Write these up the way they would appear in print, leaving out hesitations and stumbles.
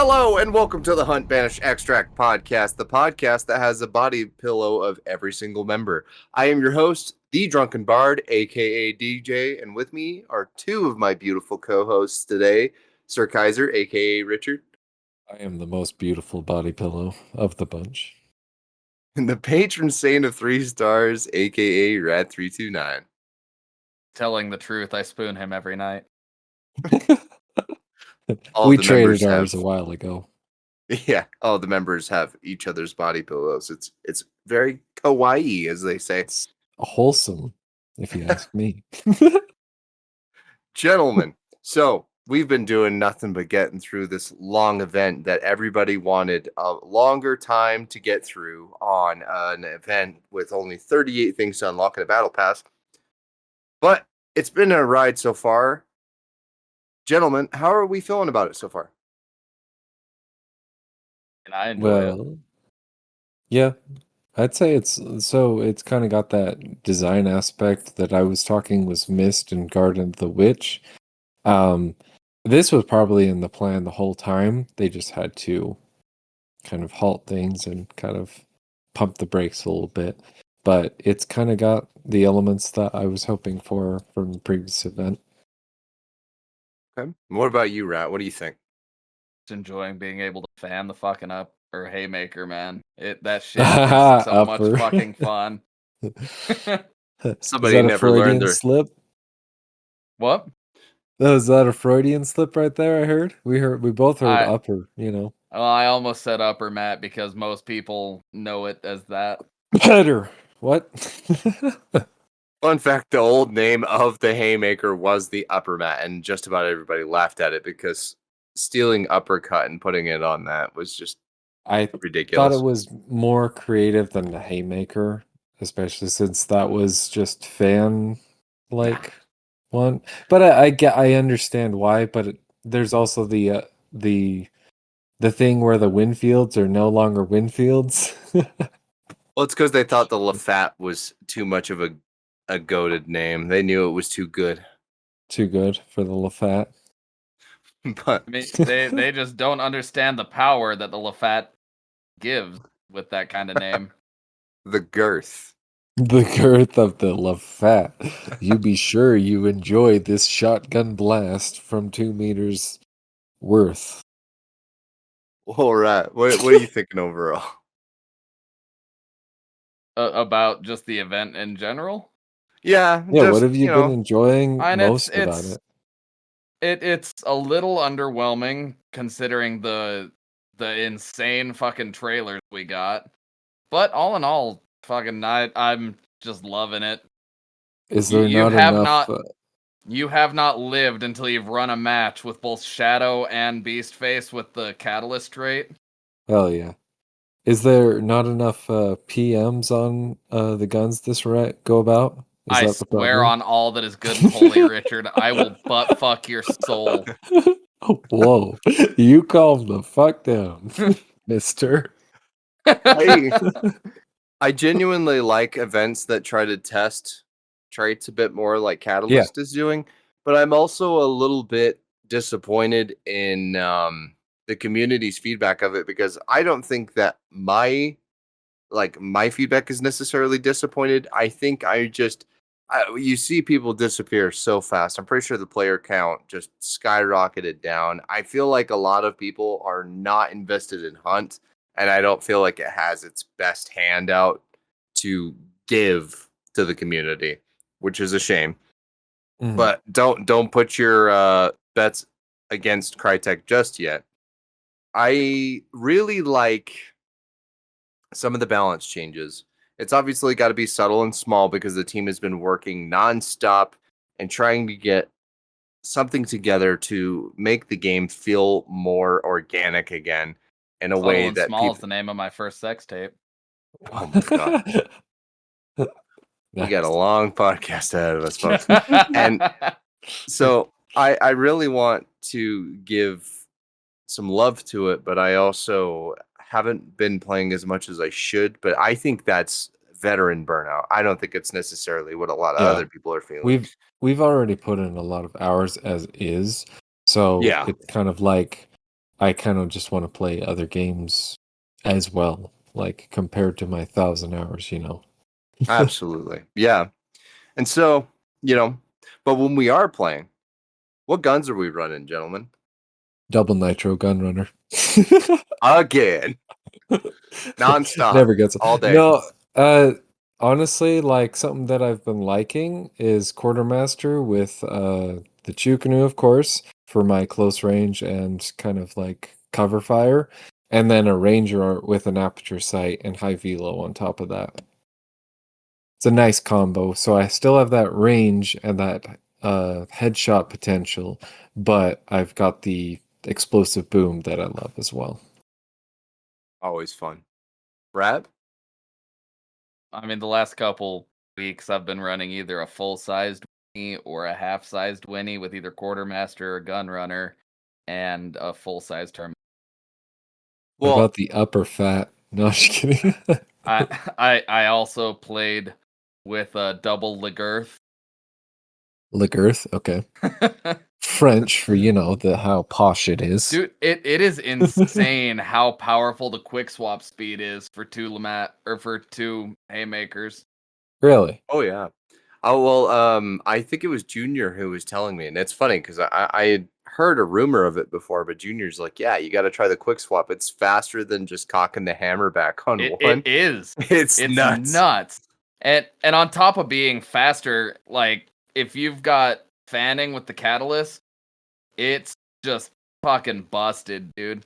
Hello and welcome to the Hunt Banish Extract podcast, the podcast that has a body pillow of every single member. I am your host, the Drunken Bard, aka DJ, and with me are two of my beautiful co-hosts today, Sir Kaiser, aka Richard, I am the most beautiful body pillow of the bunch. and the patron saint of 3 stars, aka Rad329. Telling the truth, I spoon him every night. All We the traded members ours have- a while ago. Yeah, all the members have each other's body pillows. It's very kawaii, as they say. It's wholesome, if you ask me. Gentlemen, so we've been doing nothing but getting through this long event that everybody wanted a longer time to get through on an event with only 38 things to unlock in a battle pass. But it's been a ride so far. Gentlemen, how are we feeling about it so far? And I enjoy it. Well, yeah, I'd say it's kind of got that design aspect that I was talking was missed in Garden of the Witch. This was probably in the plan the whole time. They just had to kind of halt things and kind of pump the brakes a little bit. But it's kind of got the elements that I was hoping for from the previous event. Okay. What about you, Rat? What do you think? Just enjoying being able to fan the fucking up or haymaker, man. That shit is so much Upper. fucking fun. Somebody Is that never a learned Freudian their- slip? What? Oh, is that a Freudian slip right there? I heard. We both heard upper. You know, Well, I almost said upper, Matt, because most people know it as that. better. What? Fun fact, the old name of the haymaker was the upper mat, and just about everybody laughed at it because stealing uppercut and putting it on that was just I ridiculous. thought it was more creative than the haymaker, especially since that was just fan like one. But I understand why. But there's also the thing where the Winfields are no longer Winfields. Well, it's because they thought the Lafat was too much of a goated name. They knew it was too good. Too good for the Lafat. But I mean, they just don't understand the power that the Lafat gives with that kind of name. the girth. The girth of the Lafat. You be sure you enjoy this shotgun blast from 2 meters worth. All right. What are you thinking overall? About just the event in general. Yeah. Yeah, just, what have you been enjoying And most about it? It's a little underwhelming considering the insane fucking trailers we got. But all in all, fucking I'm just loving it. Is there You not have enough? You have not lived until you've run a match with both Shadow and Beastface with the Catalyst trait. Hell yeah. Is there not enough PMs on the guns this go about? Is I that the swear problem? on all that is good and holy, Richard, I will butt fuck your soul. Whoa, you calm the fuck down, mister. I genuinely like events that try to test traits a bit more like Catalyst is doing, but I'm also a little bit disappointed in the community's feedback of it because I don't think that my feedback is necessarily disappointed. I think you see people disappear so fast. I'm pretty sure the player count just skyrocketed down. I feel like a lot of people are not invested in Hunt, and I don't feel like it has its best handout to give to the community, which is a shame. Mhm. But don't put your bets against Crytek just yet. I really like some of the balance changes. It's obviously got to be subtle and small because the team has been working nonstop and trying to get something together to make the game feel more organic again in a Subtle way and that Small people. is the name of my first sex tape. Oh my god, we got a long podcast ahead of us, folks. And so I really want to give some love to it, but I also haven't been playing as much as I should. But I think that's veteran burnout. I don't think it's necessarily what a lot of other people are feeling. We've already put in a lot of hours as is, so Yeah. it's kind of like I kind of just want to play other games as well, like compared to my 1,000 hours, Absolutely. Yeah. And so, but when we are playing, what guns are we running, gentlemen? Double nitro gun runner. Again. Nonstop. Never gets all day. No, honestly, like something that I've been liking is quartermaster with the Chukanu, of course, for my close range and kind of like cover fire, and then a ranger with an aperture sight and high velo on top of that. It's a nice combo. So I still have that range and that headshot potential, but I've got the explosive boom that I love as well. Always fun. Brad? I mean, the last couple weeks I've been running either a full-sized Winnie or a half-sized Winnie with either quartermaster or gun runner and a full-size term. What Well, about the upper fat? No, I'm just kidding. I also played with a double Legirth. Ligurth, okay. French for how posh it is. Dude, it is insane how powerful the quick swap speed is for for two haymakers. Really? oh yeah. Oh well, I think it was Junior who was telling me, and it's funny because I had heard a rumor of it before, but Junior's like, yeah, you got to try the quick swap. It's faster than just cocking the hammer back on It one. is. It's It's nuts. nuts. And on top of being faster, like if you've got fanning with the catalyst, it's just fucking busted, dude.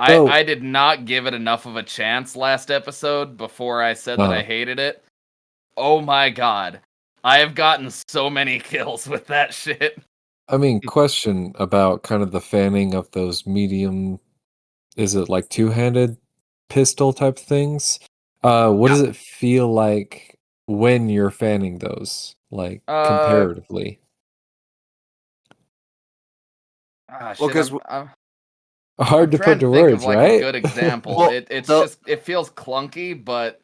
So, I did not give it enough of a chance last episode before I said that I hated it. Oh my god. I have gotten so many kills with that shit. I mean, question about kind of the fanning of those medium, is it like two-handed pistol type things? What Yeah. does it feel like when you're fanning those, like Uh comparatively? Well, shit, because I'm Hard to trying put to to think of words, like a right? good example. well, It's the just it feels clunky, but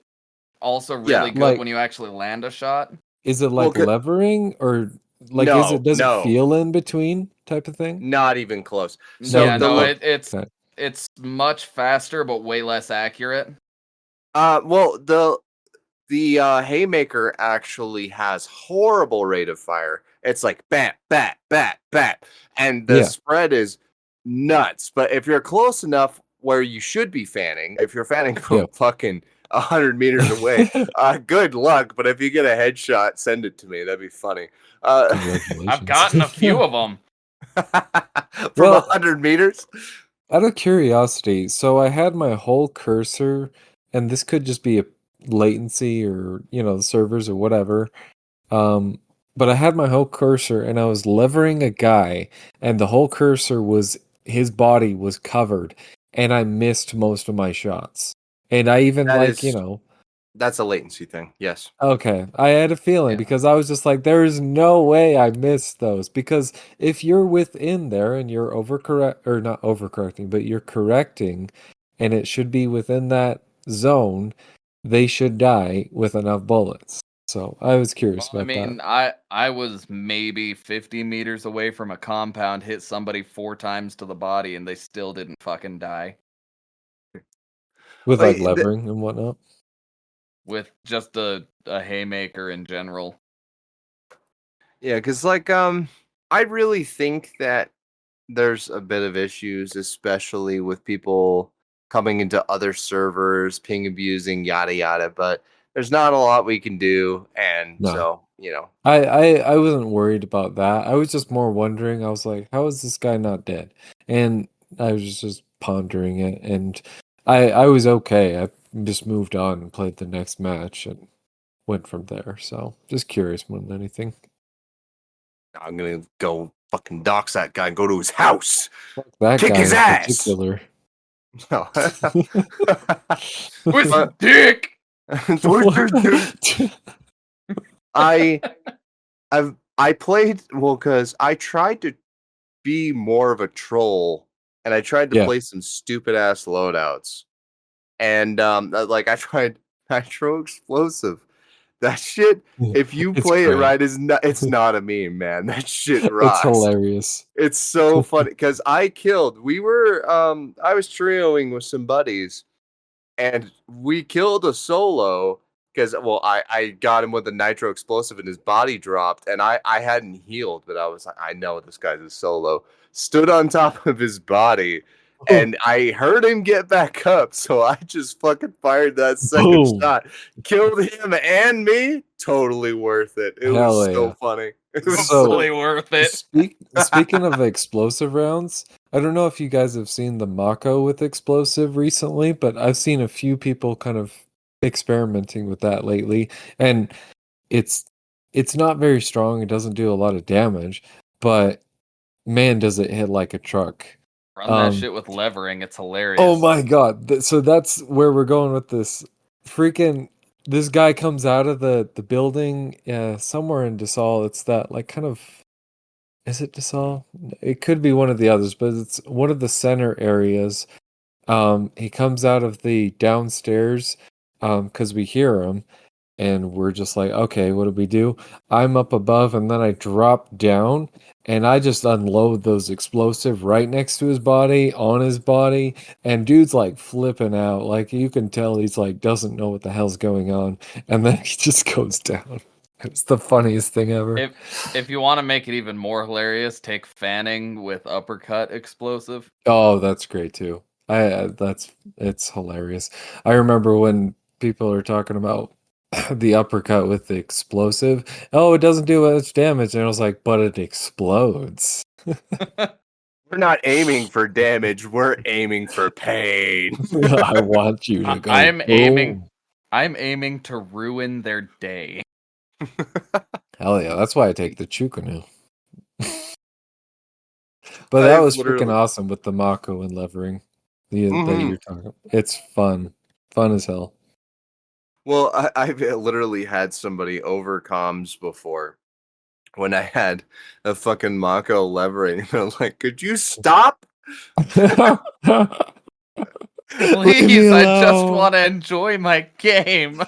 also yeah. really good Like, when you actually land a shot. is it Well, like levering or like does it no, feel in between type of thing? not even close. So No, Yeah, the no, no. it's Okay. it's much faster but way less accurate. well the haymaker actually has horrible rate of fire. It's like bat, bat, bat, bat, and the Yeah. spread is nuts. But if you're close enough where you should be fanning, if you're fanning from Yep. fucking 100 meters away, good luck. But if you get a headshot, send it to me. That'd be funny. I've Congratulations. gotten a few of them. From Well, 100 meters. out of curiosity, so I had my whole cursor, and this could just be a latency or, the servers or whatever. But I had my whole cursor and I was levering a guy, and the whole cursor his body was covered, and I missed most of my shots. And I even That is that's a latency thing. Yes. okay, I had a feeling Yeah. because I was just like, there is no way I missed those. Because if you're within there and you're overcorrect or not overcorrecting, but you're correcting, and it should be within that zone, they should die with enough bullets. So I was curious Well, I about that. mean, I was maybe 50 meters away from a compound, hit somebody 4 times to the body, and they still didn't fucking die With like Like, levering and whatnot. with just a haymaker in general. yeah, because I really think that there's a bit of issues, especially with people coming into other servers, ping abusing, yada yada. But there's not a lot we can do, and No. so I wasn't worried about that. I was just more wondering. I was like, how is this guy not dead? And I was just pondering it, and I was okay. I just moved on and played the next match and went from there. So just curious more than anything. I'm gonna go fucking dox that guy and go to his house, That kick guy his in ass. particular. No. With But- dick. I I played because I tried to be more of a troll, and I tried to Yeah. play some stupid ass loadouts. And like I tried nitro explosive, That shit, if you It's play it great. right, it's not a meme, man. That shit It's rocks. hilarious. It's so funny because I was trioing with some buddies and we killed a solo because I got him with a nitro explosive and his body dropped and I hadn't healed, but I was like, I know this guy's a solo. Stood on top of his body and I heard him get back up, so I just fucking fired that second Boom. shot. Killed him and me. Totally worth it. It Hell was yeah. so funny. It was So- Totally worth it. Speaking of explosive rounds, I don't know if you guys have seen the Mako with explosive recently, but I've seen a few people kind of experimenting with that lately, and it's not very strong. It doesn't do a lot of damage, but man, does it hit like a truck. Run that shit with levering. It's hilarious. Oh my god. So that's where we're going with this. Freaking this guy comes out of the building somewhere in Desal. It's that like kind of, is it Desal? It could be one of the others, but it's one of the center areas. He comes out of the downstairs because we hear him. And we're just like, okay, what do we do? I'm up above, and then I drop down, and I just unload those explosive right next to his body, on his body, and dude's like flipping out. Like you can tell he's like doesn't know what the hell's going on, and then he just goes down. It's the funniest thing ever. If you want to make it even more hilarious, take fanning with uppercut explosive. Oh, that's great too. It's hilarious. I remember when people are talking about the uppercut with the explosive. Oh, it doesn't do much damage. And I was like, but it explodes. We're not aiming for damage. We're aiming for pain. I want you to go. I'm boom. aiming to ruin their day. Hell yeah, that's why I take the Chukunu. But that was freaking awesome with the Mako and levering that you're talking. It's fun. Fun as hell. Well, I've literally had somebody over comms before when I had a fucking Mako levering. They're like, could you stop? Please, I just want to enjoy my game.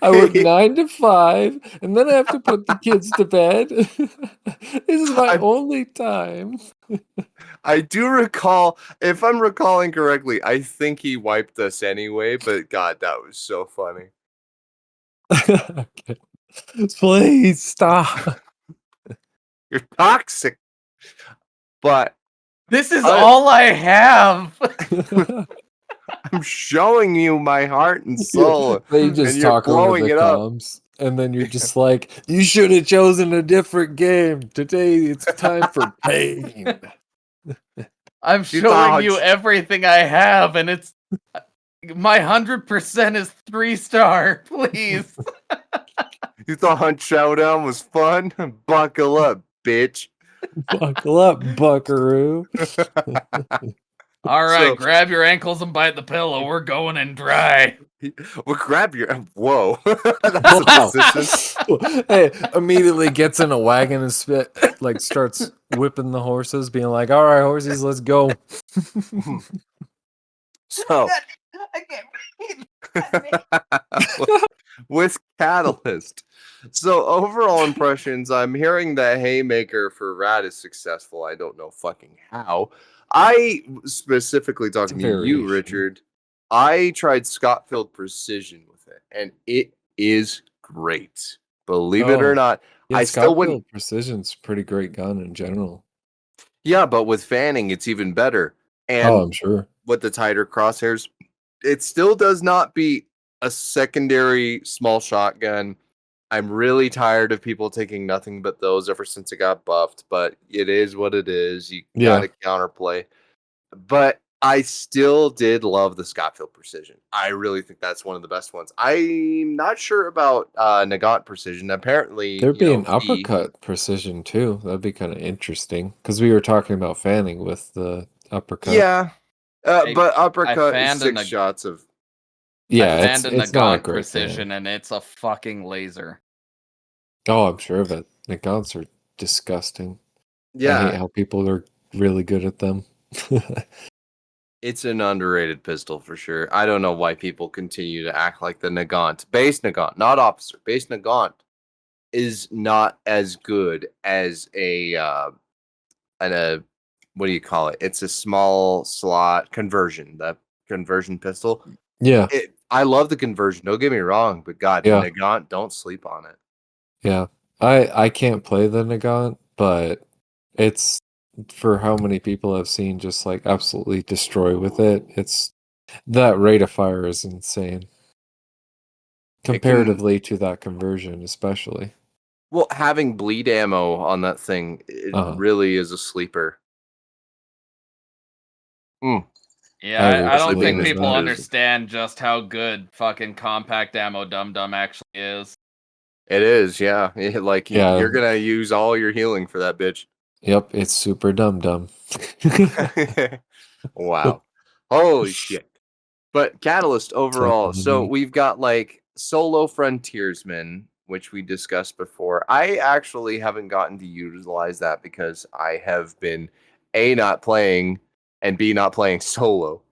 I work 9 to 5, and then I have to put the kids to bed. This is my only time. I do recall, if I'm recalling correctly, I think he wiped us anyway, but God, that was so funny. Okay. Please stop. You're toxic. But this is all I have. I'm showing you my heart and soul. They just and you're talk blowing over the it up. comms, and then you're just like, you should have chosen a different game. Today it's time for pain. I'm showing you everything I have, and it's my 100% is 3-star. Please. You thought Showdown was fun? Buckle up, bitch. Buckle up, buckaroo. All right, grab your ankles and bite the pillow. We're going in dry. Well, grab your... Whoa. That's a position. Hey, immediately gets in a wagon and like starts whipping the horses, being like, all right, horses, let's go. So... I can't with Catalyst. So overall impressions, I'm hearing that Haymaker for Rat is successful. I don't know fucking how. I specifically talking to you, Richard. I tried Scottfield Precision with it, and it is great. Believe it or not. Yeah, I still wouldn't. Precision's a pretty great gun in general. Yeah, but with fanning, it's even better. And I'm sure. With the tighter crosshairs, it still does not beat a secondary small shotgun. I'm really tired of people taking nothing but those ever since it got buffed, but it is what it is. You gotta counterplay. But I still did love the Scottfield Precision. I really think that's one of the best ones. I'm not sure about Nagant Precision. Apparently, there'd be an uppercut precision too. That'd be kind of interesting because we were talking about fanning with the uppercut. Yeah, but uppercut is 6 shots of. Yeah, I found a Nagant Precision, and it's a fucking laser. Oh, I'm sure of it. Nagants are disgusting. Yeah, I hate how people are really good at them. It's an underrated pistol for sure. I don't know why people continue to act like the Nagant. Base Nagant, not officer. Base Nagant is not as good as a what do you call it? It's a small slot conversion, the conversion pistol. Yeah, I love the conversion, don't get me wrong, but God, yeah, Nagant, don't sleep on it. yeah. I can't play the Nagant, but it's for how many people I've seen just like absolutely destroy with it. It's that rate of fire is insane It can comparatively to that conversion, especially. well, having bleed ammo on that thing, it Uh, really is a sleeper. Mm, I Yeah, would I don't especially agree think being with as people that. good as understand just how good fucking compact ammo Dum Dum actually is. it is, yeah. Like Yeah, you're gonna use all your healing for that bitch. yep, it's super dumb. Wow. Holy shit. But Catalyst overall, so Technology. we've got like solo frontiersmen, which we discussed before. I actually haven't gotten to utilize that because I have been A, not playing, and B, not playing solo.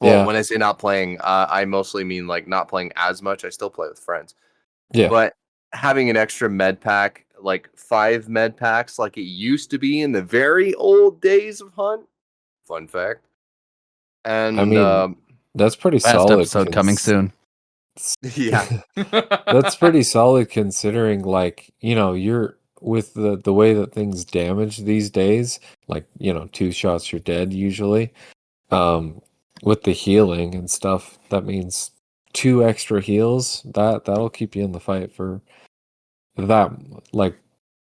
Well, Yeah, when I say not playing, I mostly mean like not playing as much. I still play with friends. yeah. But having an extra med pack, like 5 med packs, like it used to be in the very old days of Hunt. Fun fact. I And mean, that's pretty Last solid. episode coming soon. yeah, That's pretty solid considering, like, you're with the way that things damage these days, like, 2 shots you're dead usually. Um, with the healing and stuff, that means 2 extra heals. That'll keep you in the fight for that, like,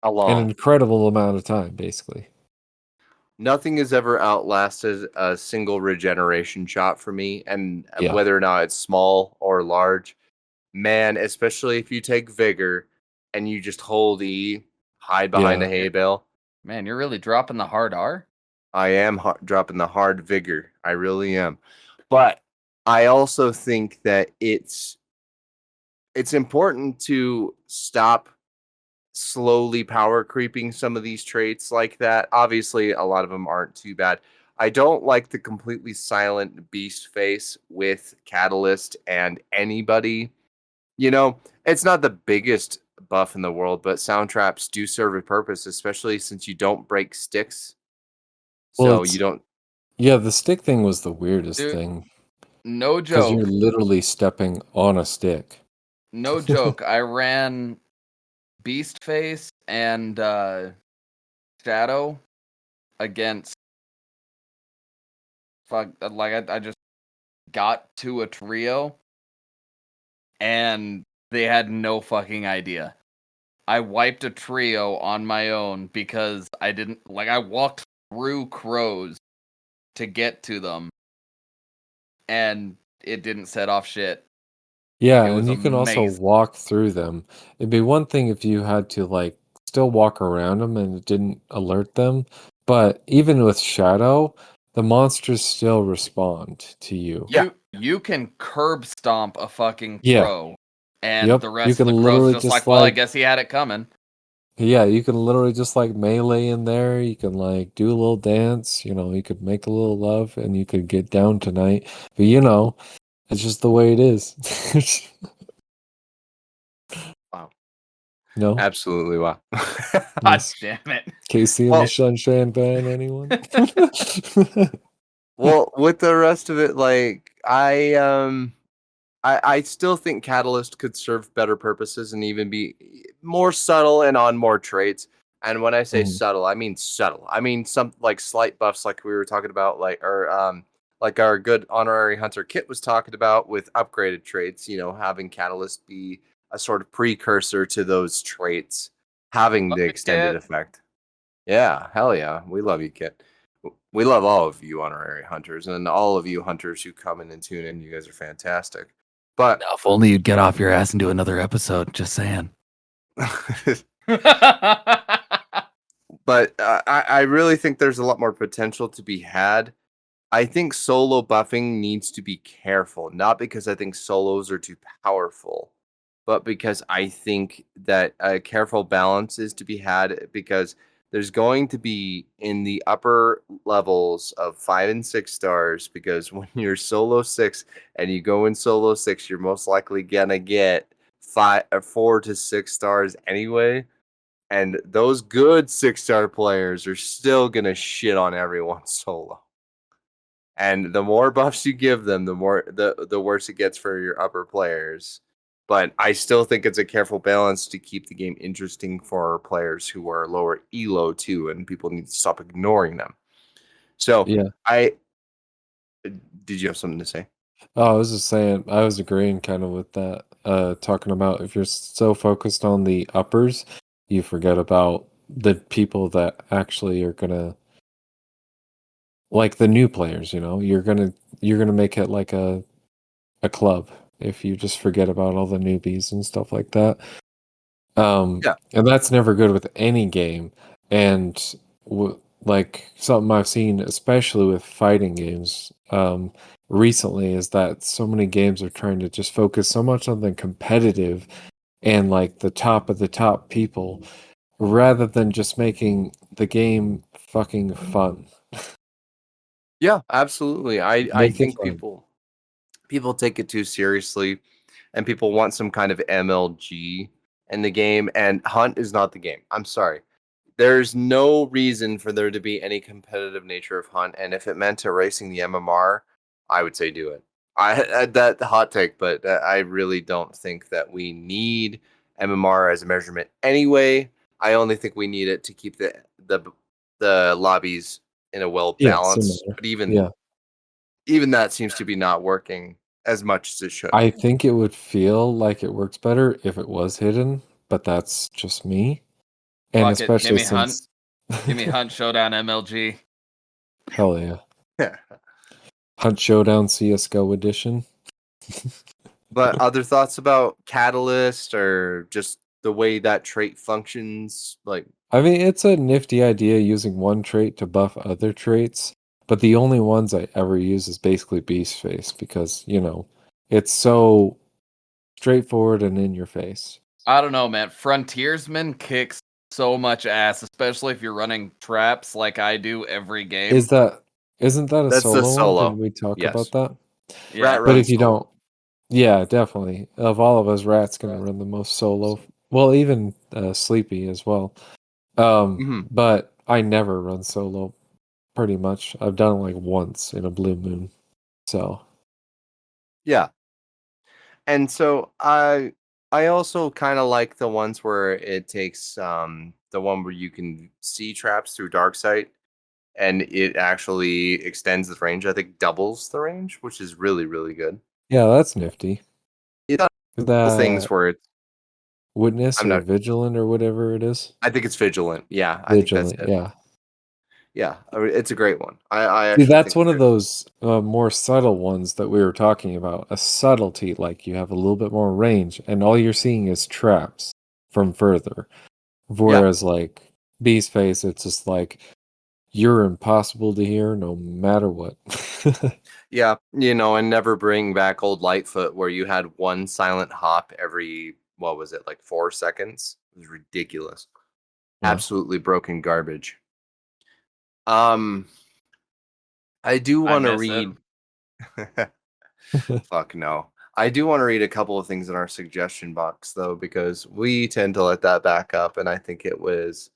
an along. incredible amount of time, basically. Nothing has ever outlasted a single regeneration shot for me, and Yeah, whether or not it's small or large, man, especially if you take vigor and you just hold E, hide behind a yeah. hay bale. Man, you're really dropping the hard R? I am dropping the hard vigor. I really am. But I also think that it's important to stop slowly power creeping some of these traits like that. Obviously, a lot of them aren't too bad. I don't like the completely silent beast face with Catalyst and anybody. It's not the biggest buff in the world, but sound traps do serve a purpose, especially since you don't break sticks. Well, So you don't. yeah, the stick thing was the weirdest Dude, thing no because you're joke. literally stepping on a stick. No joke. I ran Beast Face and Shadow against I just got to a trio and they had no fucking idea. I wiped a trio on my own because I walked through crows to get to them and it didn't set off shit. Yeah, It was and you can also amazing. walk through them. It'd be one thing if you had to like still walk around them and it didn't alert them, but even with Shadow, the monsters still respond to you. Yeah. You can curb stomp a fucking Yeah, crow and yep. the You rest of can the crows are literally just like, just well, I like guess he had it coming. yeah, you can literally just like melee in there. You can like do a little dance, you could make a little love and you could get down tonight. But it's just the way it is. Wow. No? Absolutely wow. God Yes. damn it. Casey and the Well, Sunshine Band, anyone? well, with the rest of it, like I still think Catalyst could serve better purposes and even be more subtle and on more traits. And when I say Mhm. subtle, I mean subtle. I mean some like slight buffs, like we were talking about, like our good honorary hunter Kit was talking about with upgraded traits. Having Catalyst be a sort of precursor to those traits, having Love the it, extended Kit. effect. Yeah, hell yeah, we love you, Kit. We love all of you honorary hunters and all of you hunters who come in and tune in. You guys are fantastic. But Now, if only you'd get off your ass and do another episode. Just saying. but I really think there's a lot more potential to be had. I think solo buffing needs to be careful, not because I think solos are too powerful, but because I think that a careful balance is to be had because there's going to be in the upper levels of 5 and 6 stars, because when you're solo 6 and you go in solo 6, you're most likely gonna get 4 to 6 stars anyway. And those good 6-star players are still gonna shit on everyone solo. And the more buffs you give them, the worse it gets for your upper players. But I still think it's a careful balance to keep the game interesting for players who are lower elo too, and people need to stop ignoring them. So Yeah. Did you have something to say? Oh, I was just saying, I was agreeing kind of with that. Talking about if you're so focused on the uppers, you forget about the people that actually are gonna, like the new players, you're gonna make it like a club if you just forget about all the newbies and stuff like that. Yeah. And that's never good with any game. And like something I've seen, especially with fighting games, recently, is that so many games are trying to just focus so much on the competitive and like the top of the top people, rather than just making the game fucking fun. Yeah, absolutely. I Make it think fun. people take it too seriously, and people want some kind of MLG in the game, and Hunt is not the game. I'm sorry. There's no reason for there to be any competitive nature of Hunt, and if it meant erasing the MMR, I would say do it. That hot take, but I really don't think that we need MMR as a measurement anyway. I only think we need it to keep the lobbies in a well Yeah, balance. similar. But Yeah. even that seems to be not working as much as it should. I think it would feel like it works better if it was hidden, but that's just me. And Fuck it. Give especially me Hunt. since Give me Hunt Showdown MLG. hell yeah. Hunt Showdown CS:GO edition. But other thoughts about Catalyst or just the way that trait functions? Like, I mean, it's a nifty idea using one trait to buff other traits, but the only ones I ever use is basically Beast Face because, it's so straightforward and in your face. I don't know, man. Frontiersman kicks so much ass, especially if you're running traps like I do every game. Isn't that a that's the solo one? Did solo. we talk about Yes. that? Yeah. Rat But runs if you solo. don't, yeah, definitely. Of all of us, Rat's gonna run the most solo. Well, even Sleepy as well. Hmm. But I never run solo. Pretty much, I've done it like once in a blue moon. So Yeah. And so I also kind of like the ones where it takes the one where you can see traps through dark sight, and it actually extends the range. I think doubles the range, which is really, really good. yeah, that's nifty. It's not things That where it's witness I'm or not vigilant or whatever it is. I think it's vigilant. Yeah, I think that's Vigilant, it. yeah. Yeah, it's a great one. I See, actually that's think one it's of good. those more subtle ones that we were talking about. A subtlety, like you have a little bit more range, and all you're seeing is traps from further. Yeah. Whereas, like Beast Face, it's just like you're impossible to hear no matter what. Yeah, and never bring back old Lightfoot where you had one silent hop every, what was it, like 4 seconds? It was ridiculous. Yeah. Absolutely broken garbage. Um, I do I want to miss it. read. Fuck no. I do want to read a couple of things in our suggestion box though, because we tend to let that back up, and I think it was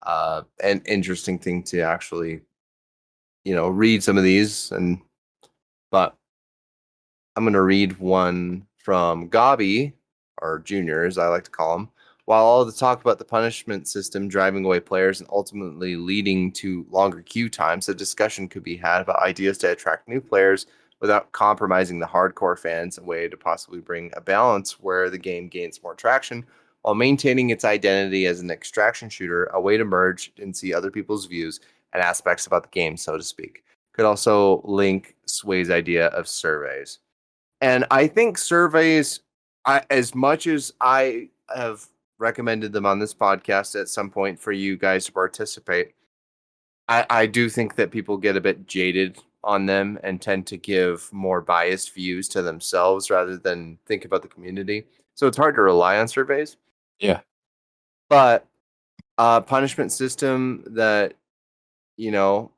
an interesting thing to actually, read some of these. But I'm going to read one from Gobby, or Junior, as I like to call him. While all the talk about the punishment system driving away players and ultimately leading to longer queue times, a discussion could be had about ideas to attract new players without compromising the hardcore fans, a way to possibly bring a balance where the game gains more traction while maintaining its identity as an extraction shooter, a way to merge and see other people's views and aspects about the game, so to speak. Could also link Sway's idea of surveys. And I think surveys, as much as I have recommended them on this podcast at some point for you guys to participate, I do think that people get a bit jaded on them and tend to give more biased views to themselves rather than think about the community. So it's hard to rely on surveys. Yeah. But punishment system that, you know,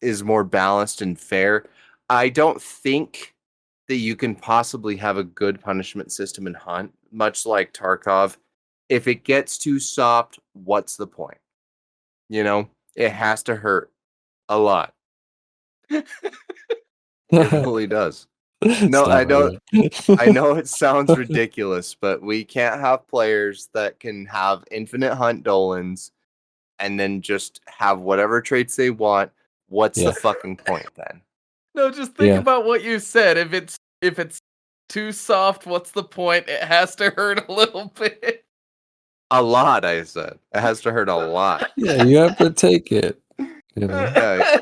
is more balanced and fair. I don't think that you can possibly have a good punishment system in Hunt, much like Tarkov. If it gets too soft, what's the point? You know, it has to hurt a lot. It really does. No, Stop I know it sounds ridiculous, but we can't have players that can have infinite Hunt Dolans and then just have whatever traits they want. What's the Yeah. fucking point then? No, just think Yeah. about what you said. If it's too soft, what's the point? It has to hurt a little bit. A lot, I said. It has to hurt a lot. Yeah, you have to take it. You know? Yeah,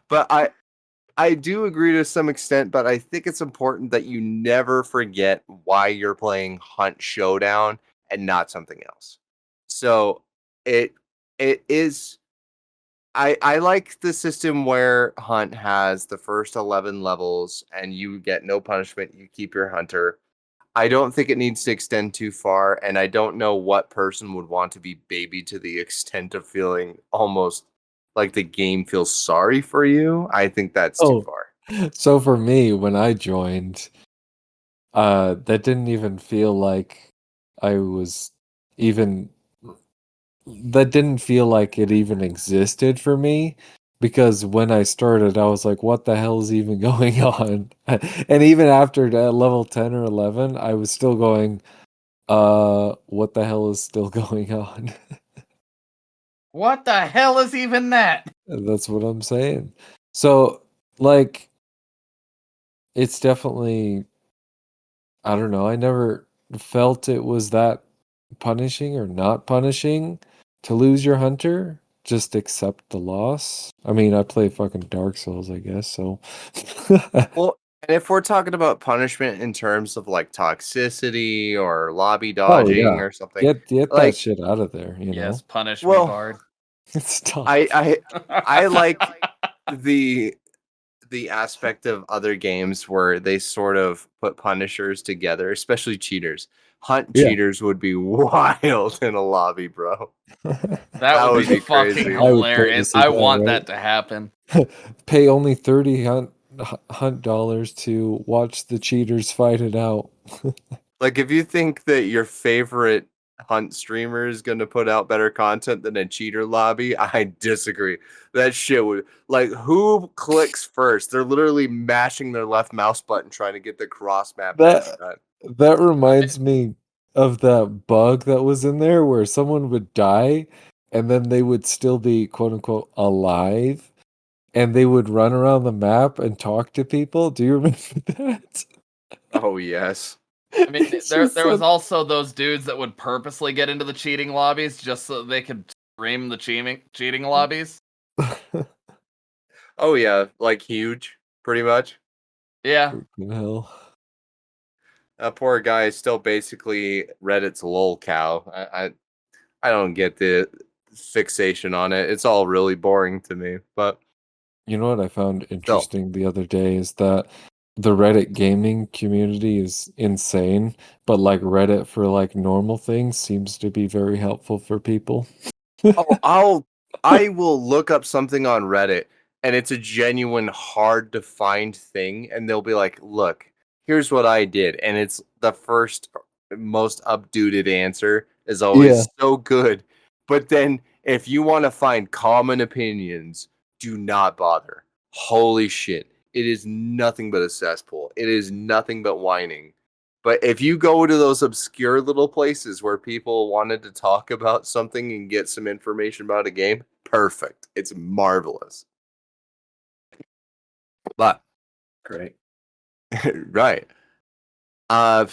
but I do agree to some extent, but I think it's important that you never forget why you're playing Hunt Showdown and not something else. So it it is I like the system where Hunt has the first 11 levels and you get no punishment, you keep your hunter. I don't think it needs to extend too far, and I don't know what person would want to be babied to the extent of feeling almost like the game feels sorry for you. I think that's too Oh, far. so for me, when I joined, that didn't even feel like I was even that didn't feel like it even existed for me because when I started, I was like, what the hell is even going on? And even after that level 10 or 11, I was still going, what the hell is still going on? What the hell is even that? That's what I'm saying. So, like, it's definitely, I don't know, I never felt it was that punishing or not punishing to lose your hunter. Just accept the loss. I mean, I play fucking Dark Souls, I guess, so. Well, and if we're talking about punishment in terms of like toxicity or lobby Oh, dodging yeah. or something, Get that like, shit out of there, you Yes, know? punish me, well, Bard. Stop. I like the aspect of other games where they sort of put punishers together, especially cheaters. Hunt Yeah. cheaters would be wild in a lobby, bro. That That would be would be fucking crazy. I would pay to hilarious. see I that, want right? that to happen. Pay only 30 hunt dollars to watch the cheaters fight it out. Like, if you think that your favorite Hunt streamer is going to put out better content than a cheater lobby, I disagree. That shit would, like, who clicks first? They're literally mashing their left mouse button trying to get the cross map That headshot. that reminds me of that bug that was in there where someone would die and then they would still be quote unquote alive and they would run around the map and talk to people. Do you remember that? Oh, yes. I mean, It's there just there was so also those dudes that would purposely get into the cheating lobbies just so they could stream the cheating lobbies. Oh, yeah. Like, huge, pretty much. Yeah. Freaking hell. That poor guy is still basically Reddit's lol cow. I don't get the fixation on it. It's all really boring to me, but You know what I found still. interesting the other day is that the Reddit gaming community is insane, but like Reddit for like normal things seems to be very helpful for people. Oh, I will look up something on Reddit and it's a genuine hard to find thing and they'll be like, "Look, here's what I did." And it's the first most updated answer is Yeah. always so good. But then if you want to find common opinions, do not bother. Holy shit. It is nothing but a cesspool. It is nothing but whining. But if you go to those obscure little places where people wanted to talk about something and get some information about a game, perfect. It's marvelous. But Great. right. Uh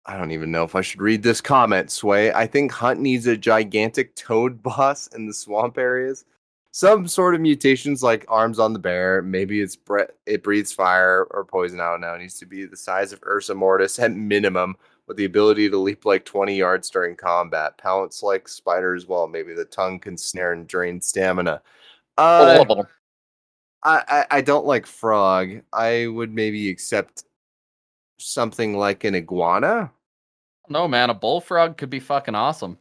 I don't even know if I should read this comment, Sway. I think Hunt needs a gigantic toad boss in the swamp areas. Some sort of mutations like arms on the bear. Maybe it breathes fire or poison. I don't know. It needs to be the size of Ursa Mortis at minimum, with the ability to leap like 20 yards during combat. Pounce like spiders. Well, maybe the tongue can snare and drain stamina. Uh, I don't like frog. I would maybe accept something like an iguana. No, man, a bullfrog could be fucking awesome.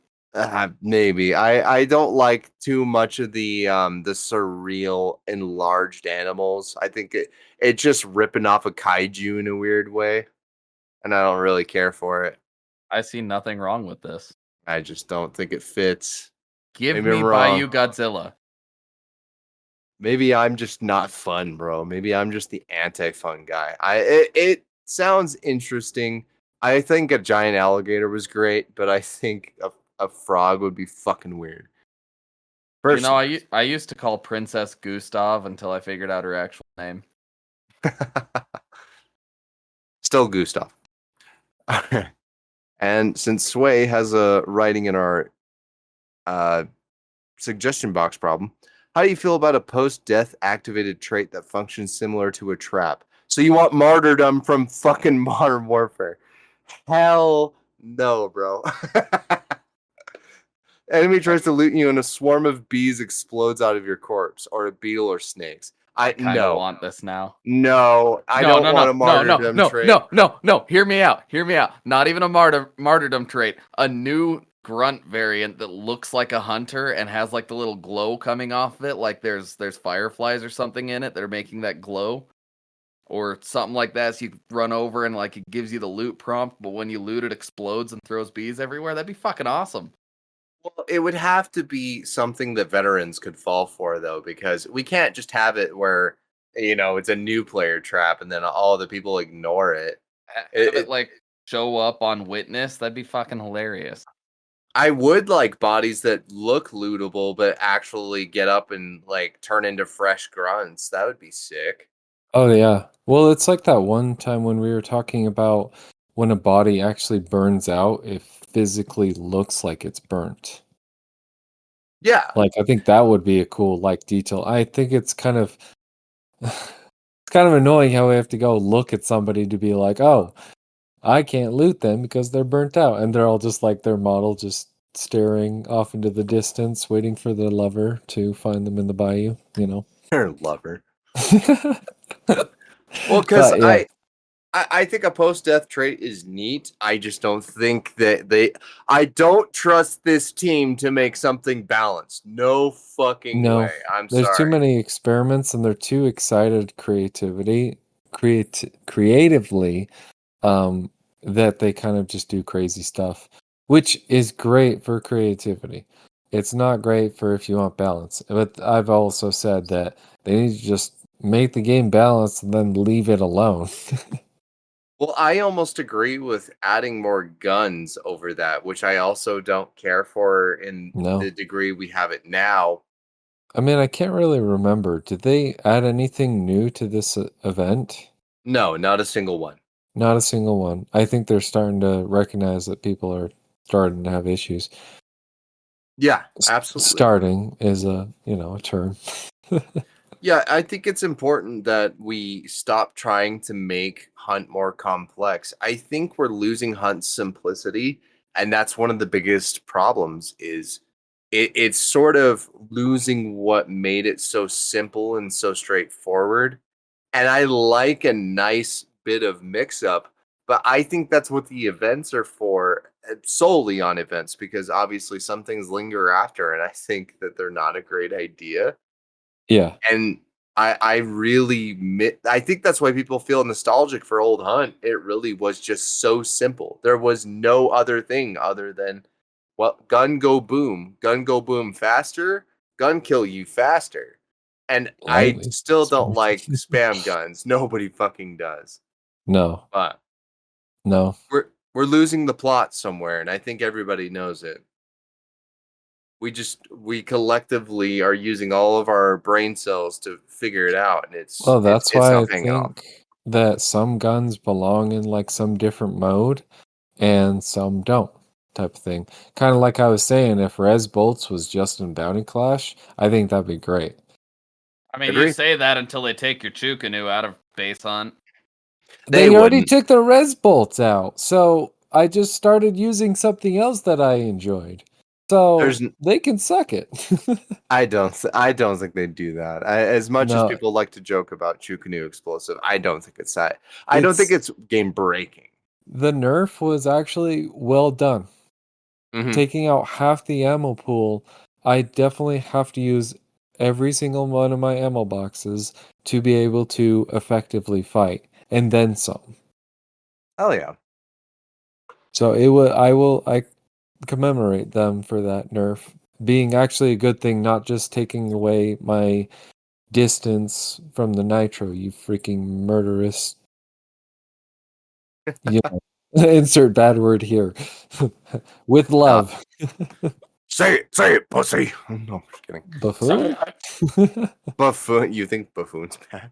Maybe I don't like too much of the surreal enlarged animals. I think it's just ripping off a kaiju in a weird way, and I don't really care for it. I see nothing wrong with this. I just don't think it fits. Give Maybe I'm me wrong. Bayou Godzilla. Maybe I'm just not fun, bro. Maybe I'm just the anti-fun guy. It sounds interesting. I think a giant alligator was great, but I think a frog would be fucking weird. You know, Personally. I used to call Princess Gustav until I figured out her actual name. Still Gustav. And since Sway has a writing in our suggestion box problem, how do you feel about a post-death activated trait that functions similar to a trap? So you want martyrdom from fucking Modern Warfare? Hell no, bro. Enemy tries to loot you and a swarm of bees explodes out of your corpse, or a beetle or snakes. I kind of No. want this now. No, I No, don't no, want no, a no, no, martyrdom no, trait. no, no, no. Hear me out. Hear me out. Not even a martyrdom trait. A new grunt variant that looks like a hunter and has like the little glow coming off of it, like there's fireflies or something in it that are making that glow. Or something like that, so you run over and like it gives you the loot prompt, but when you loot it explodes and throws bees everywhere. That'd be fucking awesome. Well, it would have to be something that veterans could fall for, though, because we can't just have it where, it's a new player trap and then all the people ignore it. It, Have it it like show up on Witness. That'd be fucking hilarious. I would like bodies that look lootable, but actually get up and like turn into fresh grunts. That would be sick. Oh yeah. Well, it's like that one time when we were talking about when a body actually burns out, it physically looks like it's burnt. Yeah. Like I think that would be a cool like detail. I think it's kind of it's kind of annoying how we have to go look at somebody to be like, "Oh, I can't loot them because they're burnt out." And they're all just like their model just staring off into the distance waiting for the lover to find them in the bayou, you know. Her lover. Well, because But yeah. I think a post-death trait is neat. I just don't think that I don't trust this team to make something balanced. No fucking No, way. I'm there's too sorry. many experiments and they're too excited creatively, um, that they kind of just do crazy stuff, which is great for creativity. It's not great for if you want balance. But I've also said that they need to just make the game balanced and then leave it alone. Well, I almost agree with adding more guns over that, which I also don't care for in No. the degree we have it now. I mean, I can't really remember. Did they add anything new to this event? No, not a single one. Not a single one. I think they're starting to recognize that people are starting to have issues. Yeah, absolutely. Starting is a term. Yeah, I think it's important that we stop trying to make Hunt more complex. I think we're losing Hunt's simplicity, and that's one of the biggest problems is it's sort of losing what made it so simple and so straightforward. And I like a nice bit of mix up, but I think that's what the events are for, solely on events, because obviously some things linger after, and I think that they're not a great idea. Yeah. And I think that's why people feel nostalgic for old Hunt. It really was just so simple. There was no other thing other than, well, gun go boom faster, gun kill you faster. And I Lightly still don't faster. like spam guns. Nobody fucking does. No. But No. we're losing the plot somewhere, and I think everybody knows it. We collectively are using all of our brain cells to figure it out, and Well, that's it's why I not paying off. think that some guns belong in like some different mode and some don't type of thing. Kind of like I was saying, if Res Bolts was just in Bounty Clash, I think that'd be great. I mean, you Agree? say that until they take your Chukanu out of base hunt. They They already wouldn't. took the Res Bolts out, so I just started using something else that I enjoyed. So There's they can suck it. I don't think they'd do that. As much as No, people like to joke about Chukanu explosive, I don't think it's that. I don't think it's it's game breaking. the nerf was actually well done. Taking out half the ammo pool, I definitely have to use every single one of my ammo boxes to be able to effectively fight, and then some. Hell yeah. So I commemorate them for that nerf being actually a good thing, not just taking away my distance from the nitro, you freaking murderous. You know, insert bad word here. With love. Say it, pussy. No, I'm just kidding. Buffoon? Buffoon. You think buffoon's bad?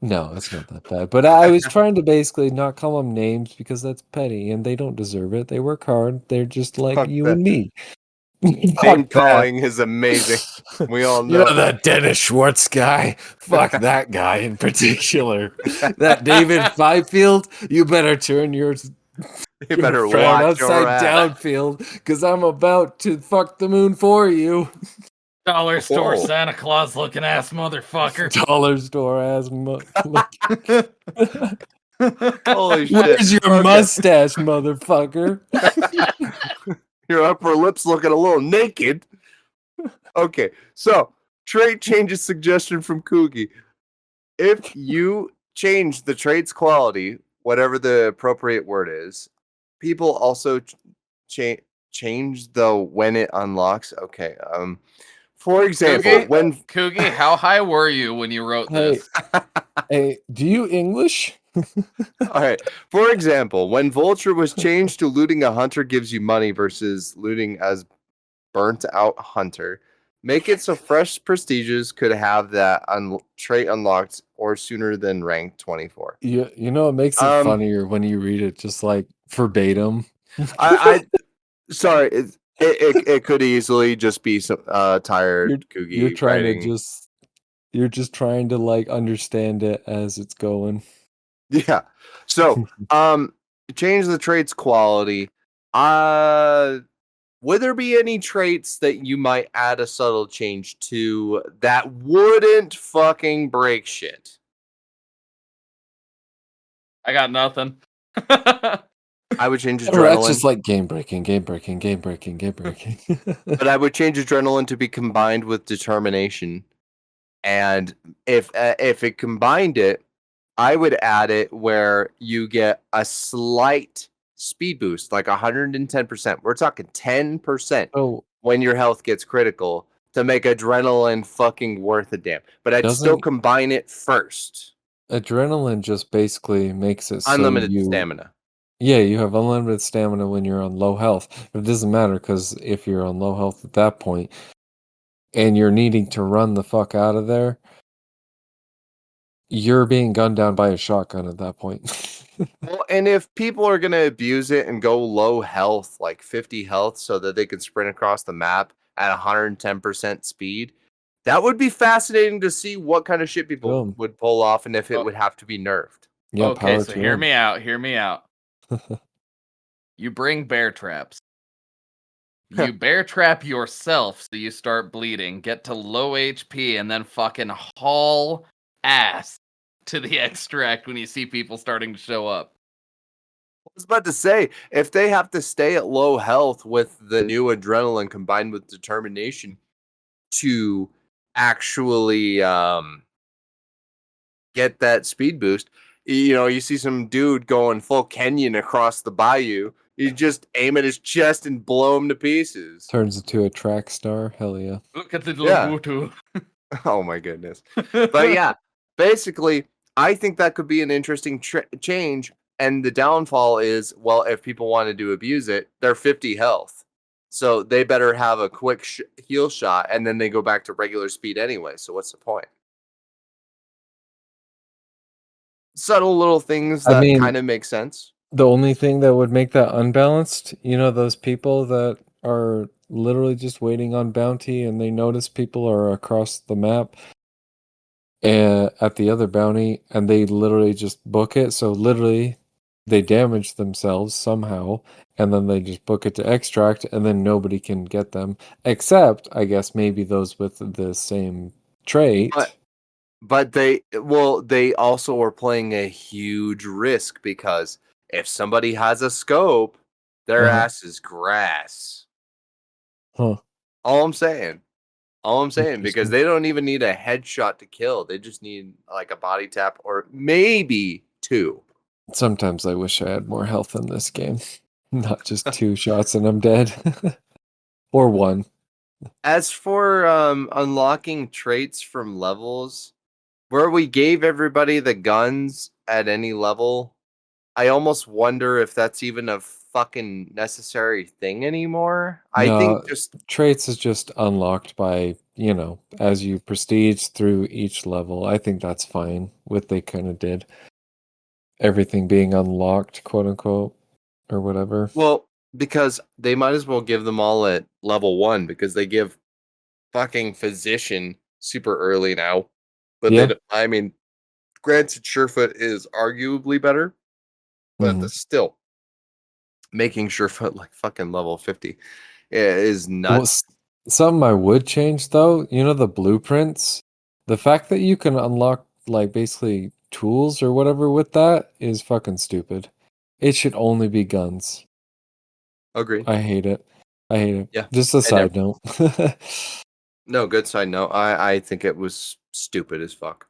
No, it's not that bad. But I was trying to basically not call them names because that's petty and they don't deserve it. They work hard. They're just like Fuck you that. and me. Name Fuck that. calling is amazing. We all You know. know that Dennis Schwartz guy? Fuck that guy in particular. That David Fifield, you better turn your You better frown watch your upside ass. down field because I'm about to fuck the moon for you. Dollar store Oh. Santa Claus looking ass motherfucker. Dollar store ass. Holy shit. Where's your Okay. mustache, motherfucker? Your upper lip's looking a little naked. Okay, so trait changes suggestion from Coogie. If you change the trait's quality, whatever the appropriate word is, people also change the when it unlocks. Okay, for example, Coogie? when Coogie, how high were you when you wrote Hey, this? hey, do you English? all right, for example, when Vulture was changed to looting a hunter gives you money versus looting as burnt out hunter. Make it so fresh prestiges could have that trait unlocked or sooner than rank 24. You know, it makes it funnier when you read it just like verbatim. I sorry, it could easily just be some tired Coogie You're trying writing. to just you're just trying to like understand it as it's going. Yeah. So, change the trait's quality. Would there be any traits that you might add a subtle change to that wouldn't fucking break shit? I got nothing. I would change Or that's just adrenaline, like game breaking. but I would change adrenaline to be combined with determination. And if it combined it, I would add it where you get a slight speed boost, like 110%. We're talking 10% Oh, when your health gets critical to make adrenaline fucking worth a damn. But I'd still Doesn't- combine it first. adrenaline just basically makes it so Unlimited you stamina. Yeah, you have unlimited stamina when you're on low health. But it doesn't matter because if you're on low health at that point and you're needing to run the fuck out of there, you're being gunned down by a shotgun at that point. Well, and if people are going to abuse it and go low health, like 50 health, so that they can sprint across the map at 110% speed, that would be fascinating to see what kind of shit people Boom. would pull off and if it Oh. would have to be nerfed. Yeah, Okay, power so to hear them. me out. Hear me out. You bring bear traps. You bear trap yourself so you start bleeding, get to low HP, and then fucking haul ass to the extract when you see people starting to show up. I was about to say, if they have to stay at low health with the new adrenaline combined with determination to actually get that speed boost, you know, you see some dude going full Kenyan across the bayou. You just aim at his chest and blow him to pieces. Turns into a track star. Hell yeah. Look at the Yeah. Lobutu. Oh my goodness. But yeah, basically, I think that could be an interesting change. And the downfall is, well, if people wanted to abuse it, they're 50 health. So they better have a quick heal shot and then they go back to regular speed anyway. So what's the point? Subtle little things I that mean- kind of make sense. The only thing that would make that unbalanced, you know, those people that are literally just waiting on bounty and they notice people are across the map at the other bounty and they literally just book it. So literally they damage themselves somehow and then they just book it to extract and then nobody can get them except I guess maybe those with the same trait. But they also are playing a huge risk because If somebody has a scope, their Uh-huh. ass is grass. Huh. All I'm saying. All I'm saying, because Interesting. they don't even need a headshot to kill. They just need like a body tap or maybe 2. Sometimes I wish I had more health in this game. Not just 2 shots and I'm dead. Or 1. As for unlocking traits from levels, where we gave everybody the guns at any level, I almost wonder if that's even a fucking necessary thing anymore. I think No, just traits is just unlocked by, as you prestige through each level. I think that's fine. What they kind of did. Everything being unlocked, quote unquote, or whatever. well, because they might as well give them all at level 1 because they give fucking physician super early now. But Yeah. I mean, granted, Surefoot is arguably better, but Hmm. still making Surefoot like fucking level 50 is Well, nuts. something I would change though, the blueprints, the fact that you can unlock like basically tools or whatever with that is fucking stupid. It should only be guns. Agreed. I hate it. I hate it. Yeah. Just a And side note. no, good side note. I think it was stupid as fuck.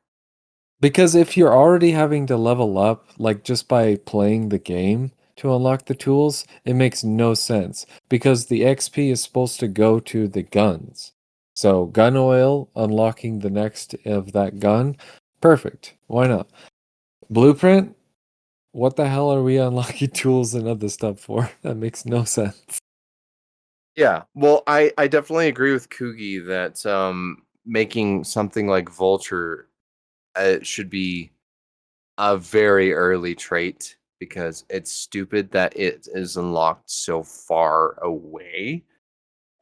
Because if you're already having to level up, like just by playing the game to unlock the tools, it makes no sense. Because the XP is supposed to go to the guns. So, gun oil, unlocking the next of that gun, perfect. Why not? Blueprint, what the hell are we unlocking tools and other stuff for? That makes no sense. Yeah. Well, I definitely agree with Kugi that making something like Vulture should be a very early trait because it's stupid that it is unlocked so far away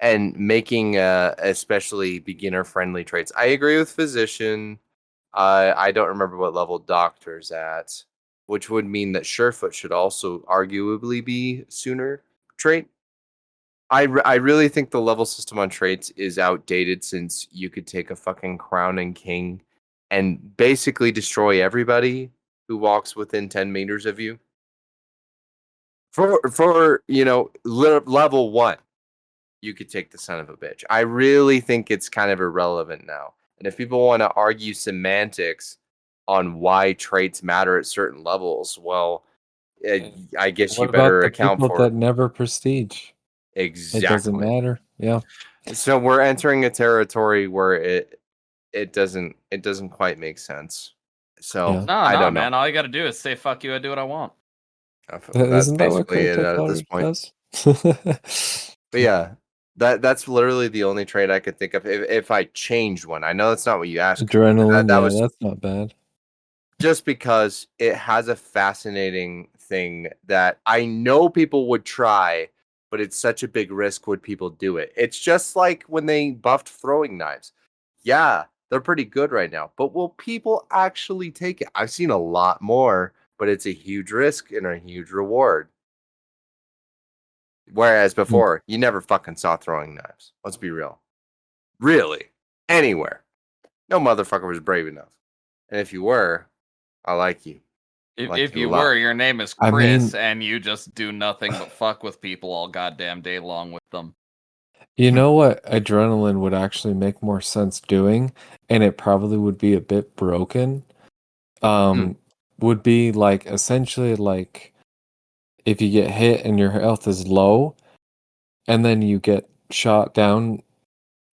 and making especially beginner friendly traits. I agree with physician. I don't remember what level doctor's at, which would mean that Surefoot should also arguably be sooner trait. I really think the level system on traits is outdated since you could take a fucking crown and king and basically destroy everybody who walks within 10 meters of you. For level 1, you could take the son of a bitch. I really think it's kind of irrelevant now. And if people want to argue semantics on why traits matter at certain levels, well, And I guess you what about better the account people for that it. never prestige? It doesn't Exactly. matter. Yeah. So we're entering a territory where it doesn't quite make sense. So Yeah. No, I no, don't know. man. All you got to do is say "fuck you." I do what I want. That's Isn't that what basically current it at this technology point. does? But yeah, that's literally the only trait I could think of if I changed one. I know that's not what you asked, Cookie, but that, Adrenaline, that yeah, was that's not bad. just because it has a fascinating thing that I know people would try, but it's such a big risk would people do it. It's just like when they buffed throwing knives. Yeah, they're pretty good right now, but will people actually take it? I've seen a lot more, but it's a huge risk and a huge reward. Whereas Mm. before, you never fucking saw throwing knives. Let's be real. Really. Anywhere. No motherfucker was brave enough. And if you were, I like you. I like If you a you lot. were, your name is I Chris, mean, and you just do nothing but fuck with people all goddamn day long with them. you know what adrenaline would actually make more sense doing, and it probably would be a bit broken. Hmm. Would be like essentially like if you get hit and your health is low, and then you get shot down,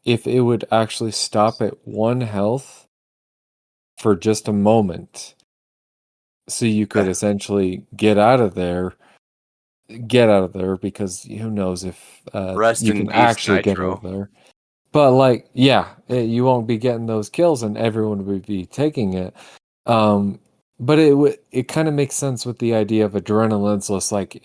if it would actually stop at 1 health for just a moment, so you could essentially get out of there because who knows if Rest you in can peace, actually get out of Nitro. there. But like, yeah, you won't be getting those kills, and everyone would be taking it. Um, but it kind of makes sense with the idea of adrenaline. So it's like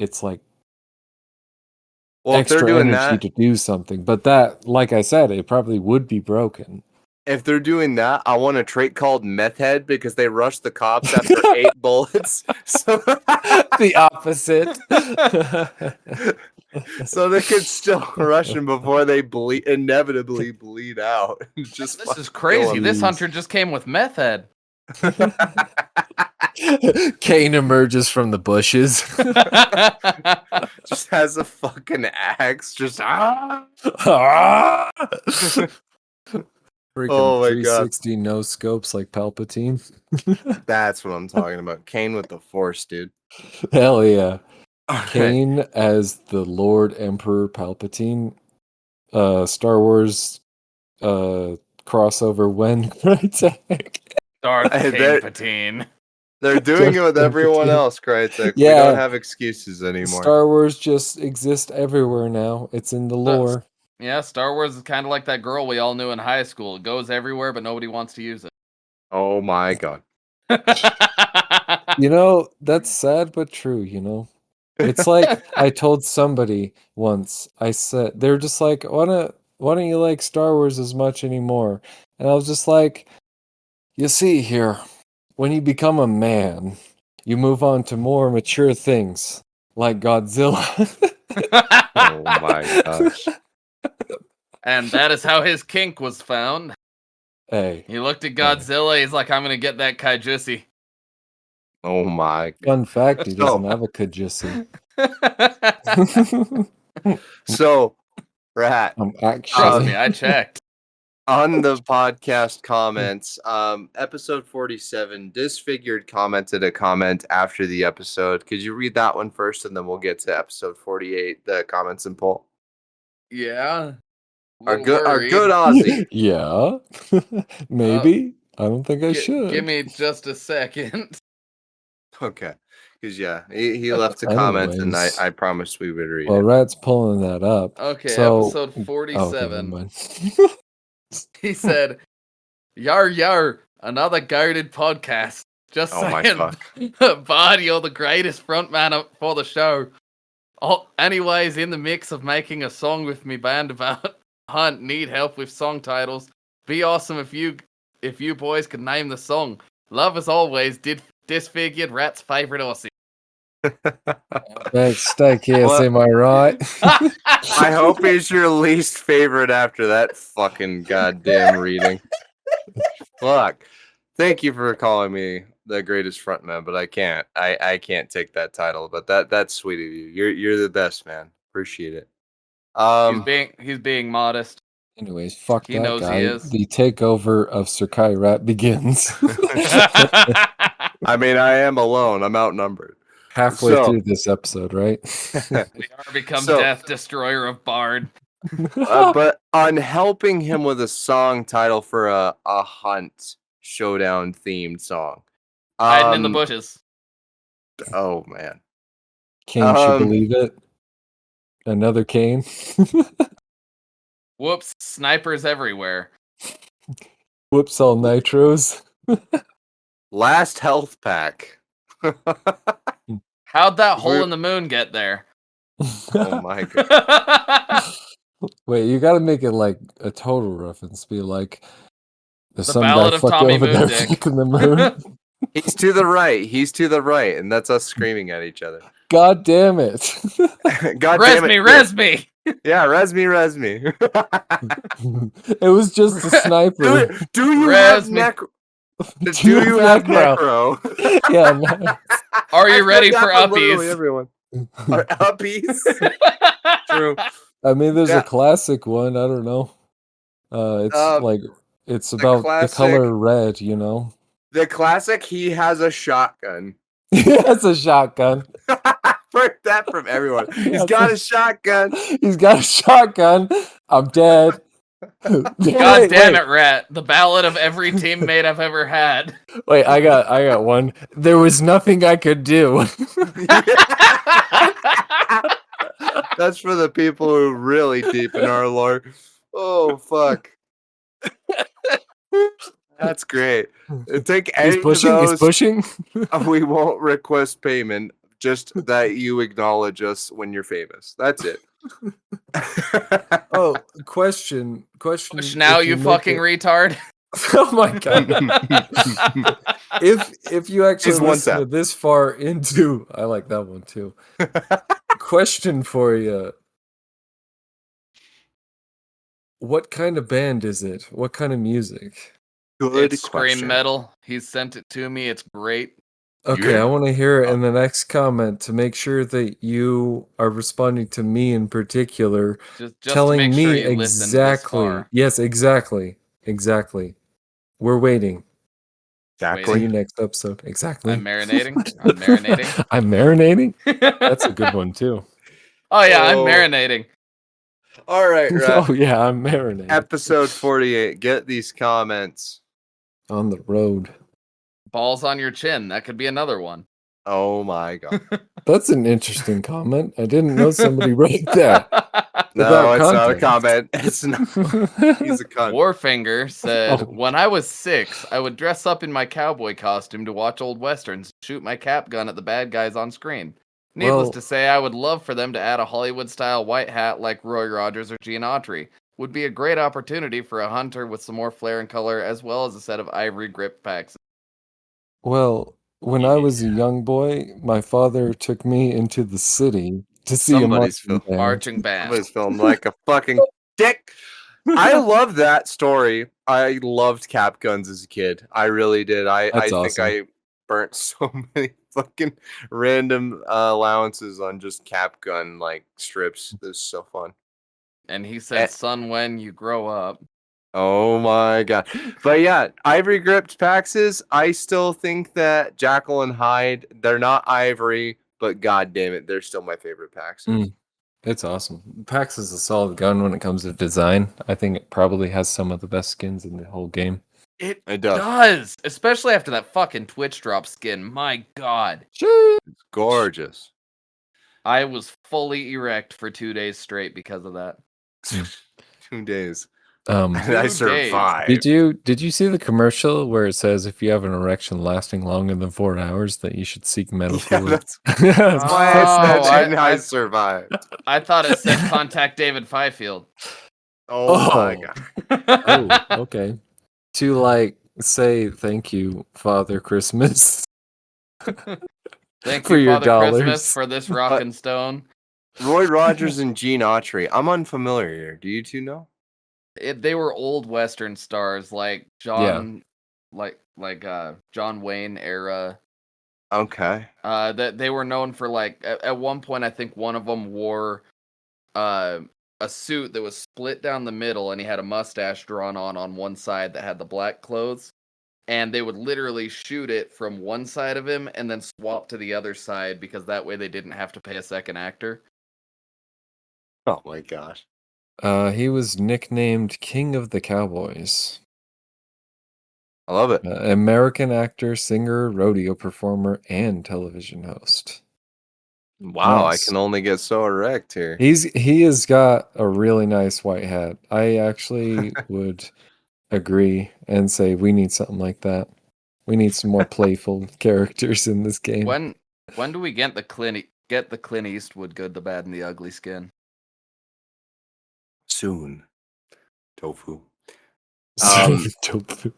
Well, if they're extra doing energy that, to do something. But that, like I said, it probably would be broken. I want a trait called Meth Head because they rush the cops after 8 bullets. So, The opposite. so they could still rush him before they inevitably bleed out. Man, Just this is fucking kill crazy. him. This Jeez. hunter just came with meth head. Kane emerges from the bushes. Just has a fucking axe. Just Ah! Freaking Oh my god. 360 no scopes like Palpatine. That's what I'm talking about. Kane with the Force, dude. Hell yeah. All right. Kane as the Lord Emperor Palpatine. Star Wars crossover when Crytek. Darth Hey, Kane Patine. They're doing it with Darth everyone Palpatine. else, Crytek. We Yeah. don't have excuses anymore. Star Wars just exists everywhere now. It's in the lore. Yeah, Star Wars is kind of like that girl we all knew in high school. It goes everywhere, but nobody wants to use it. Oh my god. You know, that's sad but true, you know? It's like I told somebody once, I said, they're just like, why don't you like Star Wars as much anymore? And I was just like, you see here, when you become a man, you move on to more mature things, like Godzilla. Oh my gosh. And that is how his kink was found. Hey, He looked at Godzilla, he's like, I'm gonna get that Kaijusi. Oh my god. fun fact, he doesn't have a Kajisi. So, Rat, Trust Actually, me, I checked. on the podcast comments, episode 47, Disfigured commented a comment after the episode. Could you read that one first, and then we'll get to episode 48, the comments and poll? Yeah. Our Little good worried. Aussie. yeah, maybe. I don't think I should. Give me just a second. Okay. Because, yeah, he left a comment, and Anyways. I promised we would read Well, it. Rat's pulling that up. Okay, So, episode oh, 47. never mind. He said, Yar yar, another guarded podcast. Just Oh my saying, Bud, you're the greatest frontman for the show. Oh, anyways, in the mix of making a song with me band about Hunt, need help with song titles. Be awesome if you boys could name the song. Love as always, Disfigured, Rat's favorite Aussie. Thanks, Steak, yes, Well- am I right? I hope he's your least favorite after that fucking goddamn reading. Fuck. Thank you for calling me the greatest frontman, but I can't. I can't take that title. But that's sweet of you. You're the best, man. Appreciate it. He's being modest. Anyways, fuck He that knows he guy. is. The takeover of Sakai Rat begins. I mean, I am alone. I'm outnumbered. Halfway So- through this episode, right? We are become So- Death Destroyer of Bard. But on helping him with a song title for a Hunt Showdown themed song. Hiding in the bushes. Oh man. Kane should believe it. Another Kane. Whoops, snipers everywhere. Whoops, all nitros. Last health pack. How'd that hole in the moon get there? Oh my god. Wait, you gotta make it like a total reference. Be like there's The some Ballad guy of fucking Tommy over there Moondick. fucking the moon. He's to the right. He's to the right, and that's us screaming at each other. God damn it. God Res damn it. me, res me! Yeah, res me. It was just a sniper. do you Res have me. necro? Do you have necro? Yeah, no. Are you ready said for that literally uppies? Everyone. Uppies. True. I mean, there's Yeah. a classic one. I don't know. It's like it's about the classic- color red. You know, The classic. He has a shotgun. it's a shotgun. Heard that from everyone. He's Yeah, got a shotgun. He's got a shotgun. I'm dead. God damn it, Rat. The ballad of every teammate I've ever had. Wait, I got one. There was nothing I could do. That's for the people who are really deep in our lore. Oh fuck. That's great. Take any He's pushing. of He's those. pushing. We won't request payment. Just that you acknowledge us when you're famous. That's it. Oh, question. Push If now, you make fucking it- retard. Oh my god. If you actually Just one listen to tap. this far into, I like that one too. Question for you. What kind of band is it? What kind of music? Good It's question. scream metal. He sent it to me. It's great. Okay, Yeah. I want to hear it in the next comment to make sure that you are responding to me in particular, Just to telling make sure me you listened this exactly. far. Yes, exactly. Exactly. We're waiting. See Exactly. you next episode. Exactly. I'm marinating. I'm marinating. I'm marinating. That's a good one too. Oh yeah, I'm Oh. marinating. All right, Rat. Oh yeah, I'm marinating. Episode 48. Get these comments. On the road. Balls on your chin. That could be another one. Oh my god. That's an interesting comment. I didn't know somebody wrote that. No, Without it's not a context. comment. It's not. He's a cunt. Warfinger said, Oh. "When I was 6, I would dress up in my cowboy costume to watch old westerns, shoot my cap gun at the bad guys on screen. Needless Well, to say, I would love for them to add a Hollywood-style white hat like Roy Rogers or Gene Autry. Would be a great opportunity for a hunter with some more flair and color, as well as a set of ivory grip packs." when I was a young boy, my father took me into the city to see a Somebody's marching band. Marching band. Somebody's feeling like a fucking dick. I love that story. I loved cap guns as a kid. I really did. I That's think awesome. I burnt so many fucking random allowances on just cap gun like strips. It was so fun. And he said, "Son, when you grow up." Oh my god. But yeah, ivory gripped Paxes, I still think that Jackal and Hyde, they're not ivory, but god damn it, they're still my favorite Paxes. It's awesome. Pax is a solid gun when it comes to design. I think it probably has some of the best skins in the whole game. It It does. does, especially after that fucking Twitch drop skin. My god. It's gorgeous. I was fully erect for 2 days straight because of that. 2 days. Um, And I 2 days. survived. did you see the commercial where it says if you have an erection lasting longer than 4 hours that you should seek medical? Yeah, that's That's why I said Oh, and I I survived. I thought it said contact David Fifield. Oh my god. Oh, okay. To like say thank you, Father Christmas. Thank For you, your Father Christmas, dollars. for this rockin' stone. Roy Rogers and Gene Autry. I'm unfamiliar here. Do you two know? They were old Western stars like John, John Wayne era. Okay. That they were known for like at one point I think one of them wore a suit that was split down the middle and he had a mustache drawn on one side that had the black clothes, and they would literally shoot it from one side of him and then swap to the other side because that way they didn't have to pay a second actor. Oh my gosh. He was nicknamed King of the Cowboys. I love it. American actor, singer, rodeo performer, and television host. Wow, Nice. I can only get so erect here. He has got a really nice white hat. I actually would agree and say we need something like that. We need some more playful characters in this game. When do we get the Clint Eastwood good, the bad, and the ugly skin? Soon. Tofu. Tofu.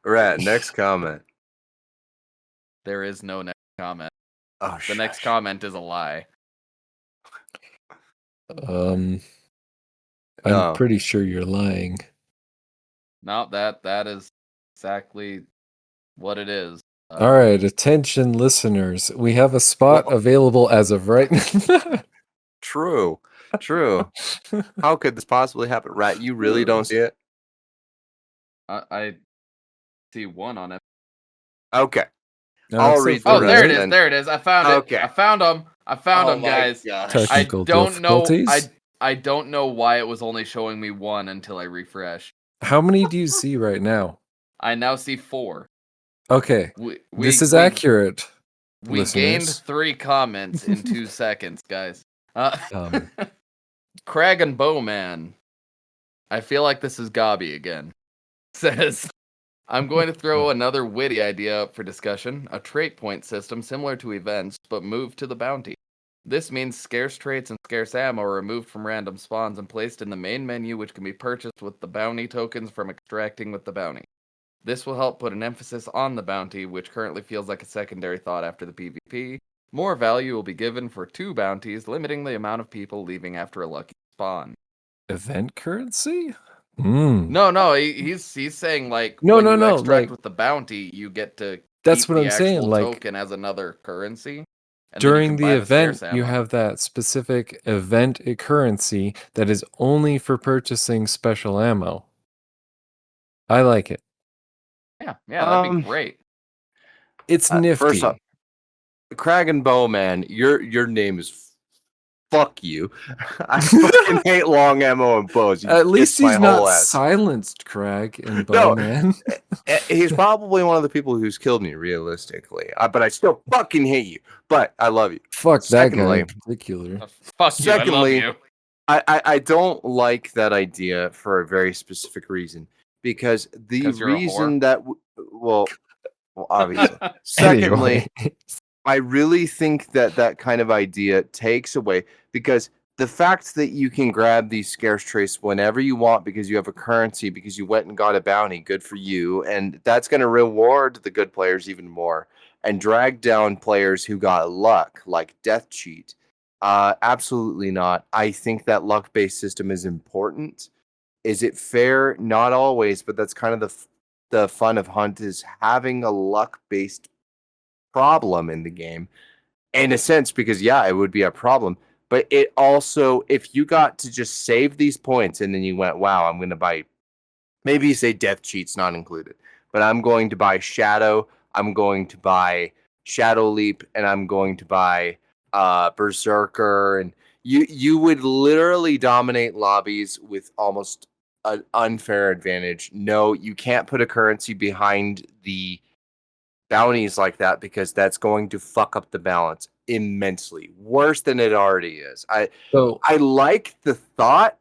Rat, next comment. There is no next comment. Oh, The next comment is a lie. I'm No. pretty sure you're lying. No, that is exactly what it is. All right, attention listeners. We have a spot Well- available as of right now. True. True. How could this possibly happen? Rat, you really don't see it? I see one on it. Okay. No, I'll it's so read the Oh, funny, rest there it right? is. then. There it is. I found it. Okay. I found them. I found Oh them, my guys. gosh. I Technical don't know. difficulties. I don't know why it was only showing me one until I refresh. How many do you see right now? I now see 4. Okay, We this is accurate. We gained listeners. 3 comments in 2 seconds, guys. Um, Crag and Bowman. I feel like this is Gobby again. Says, I'm going to throw another witty idea up for discussion. A trait point system similar to events, but moved to the bounty. This means scarce traits and scarce ammo are removed from random spawns and placed in the main menu, which can be purchased with the bounty tokens from extracting with the bounty. This will help put an emphasis on the bounty, which currently feels like a secondary thought after the PvP. More value will be given for 2 bounties, limiting the amount of people leaving after a lucky spawn. event currency? Mm. No, he's saying like No, when no, you no, extract like- with the bounty, you get to That's keep what the I'm saying. actual Like token as another currency, and then you during can the buy the scarce event, you ammo. have that specific event currency that is only for purchasing special ammo. I like it. Yeah, that'd be Um, great. It's First off, nifty. Crag and Bow, man, your name is fuck you. I fucking hate long ammo and bows. You At least kissed my he's whole not ass. silenced, Crag and No, Bowman. he's probably one of the people who's killed me realistically. But I still fucking hate you. But I love you. Fuck that guy in Secondly, particular. Fuck you, I love secondly, you. I don't like that idea for a very specific reason. Because the 'Cause you're a whore? reason that well, obviously. Anyway, Secondly, I really think that that kind of idea takes away because the fact that you can grab these scarce traits whenever you want because you have a currency because you went and got a bounty, good for you, and that's going to reward the good players even more and drag down players who got luck like Death Cheat. Absolutely not. I think that luck-based system is important. Is it fair? Not always, but that's kind of the fun of Hunt is having a luck-based problem in the game in a sense because yeah, it would be a problem, but it also if you got to just save these points and then you went, wow, I'm going to buy, maybe you say Death Cheat's not included, but I'm going to buy Shadow, I'm going to buy Shadow Leap, and I'm going to buy Berserker, and you would literally dominate lobbies with almost an unfair advantage. No, you can't put a currency behind the bounties like that because that's going to fuck up the balance immensely, worse than it already is. so I like the thought.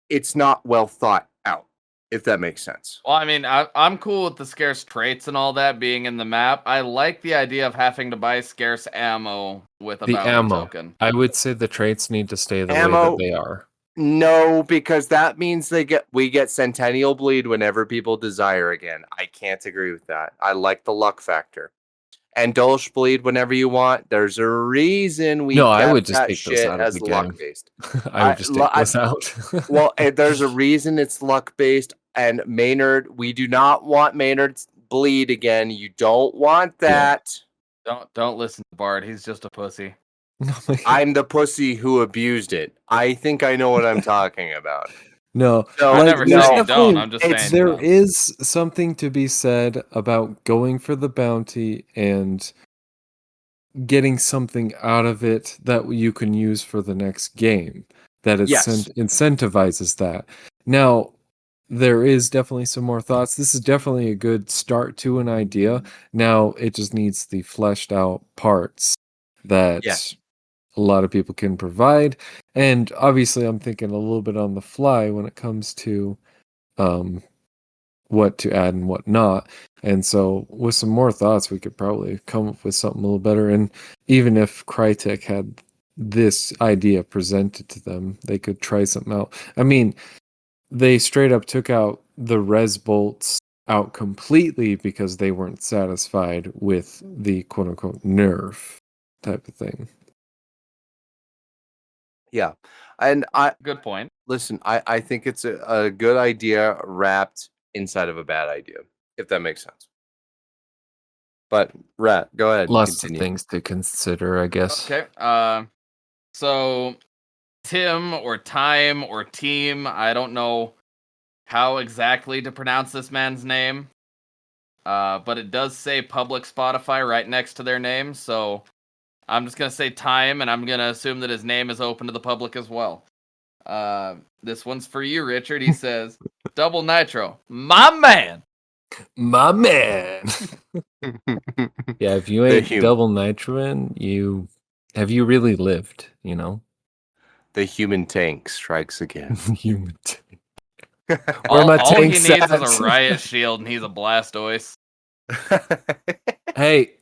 It's not well thought out, if that makes sense. Well, I mean, I'm cool with the scarce traits and all that being in the map. I like the idea of having to buy scarce ammo with a the bounty ammo, token. I would say the traits need to stay the way that Ammo, they are. no, because that means we get Centennial Bleed whenever people desire again. I can't agree with that. I like the luck factor. And Dolch Bleed whenever you want. There's a reason we No, I would kept just that take those shit out of as the luck game. based. I would just take those out. Well, there's a reason it's luck based. And Maynard, we do not want Maynard's bleed again. You don't want that. Don't listen to Bard. He's just a pussy. Oh my God. I'm the pussy who abused it. I think I know what I'm talking about. No, So, I like never there's said you definitely don't. I'm just saying you there don't. is something to be said about going for the bounty and getting something out of it that you can use for the next game. That it yes. incentivizes that. Now, there is definitely some more thoughts. This is definitely a good start to an idea. Now, it just needs the fleshed out parts that Yes. a lot of people can provide. And obviously, I'm thinking a little bit on the fly when it comes to what to add and what not. And so, with some more thoughts, we could probably come up with something a little better. And even if Crytek had this idea presented to them, they could try something out. I mean, they straight up took out the res bolts out completely because they weren't satisfied with the quote unquote nerf type of thing. Yeah. And Good point. listen, I think it's a good idea wrapped inside of a bad idea, if that makes sense. But Rat, go ahead. Lots Continue. of things to consider, I guess. Okay. So Tim or Time or Team, I don't know how exactly to pronounce this man's name. But it does say public Spotify right next to their name, so I'm just gonna say Time, and I'm gonna assume that his name is open to the public as well. This one's for you, Richard. He says, "Double Nitro, my man." My man. Yeah, if you The ain't double nitroin, you really lived, you know? The human tank strikes again. Human tank. Where All, my all he tanks needs is at? a riot shield, and he's a Blastoise. Hey,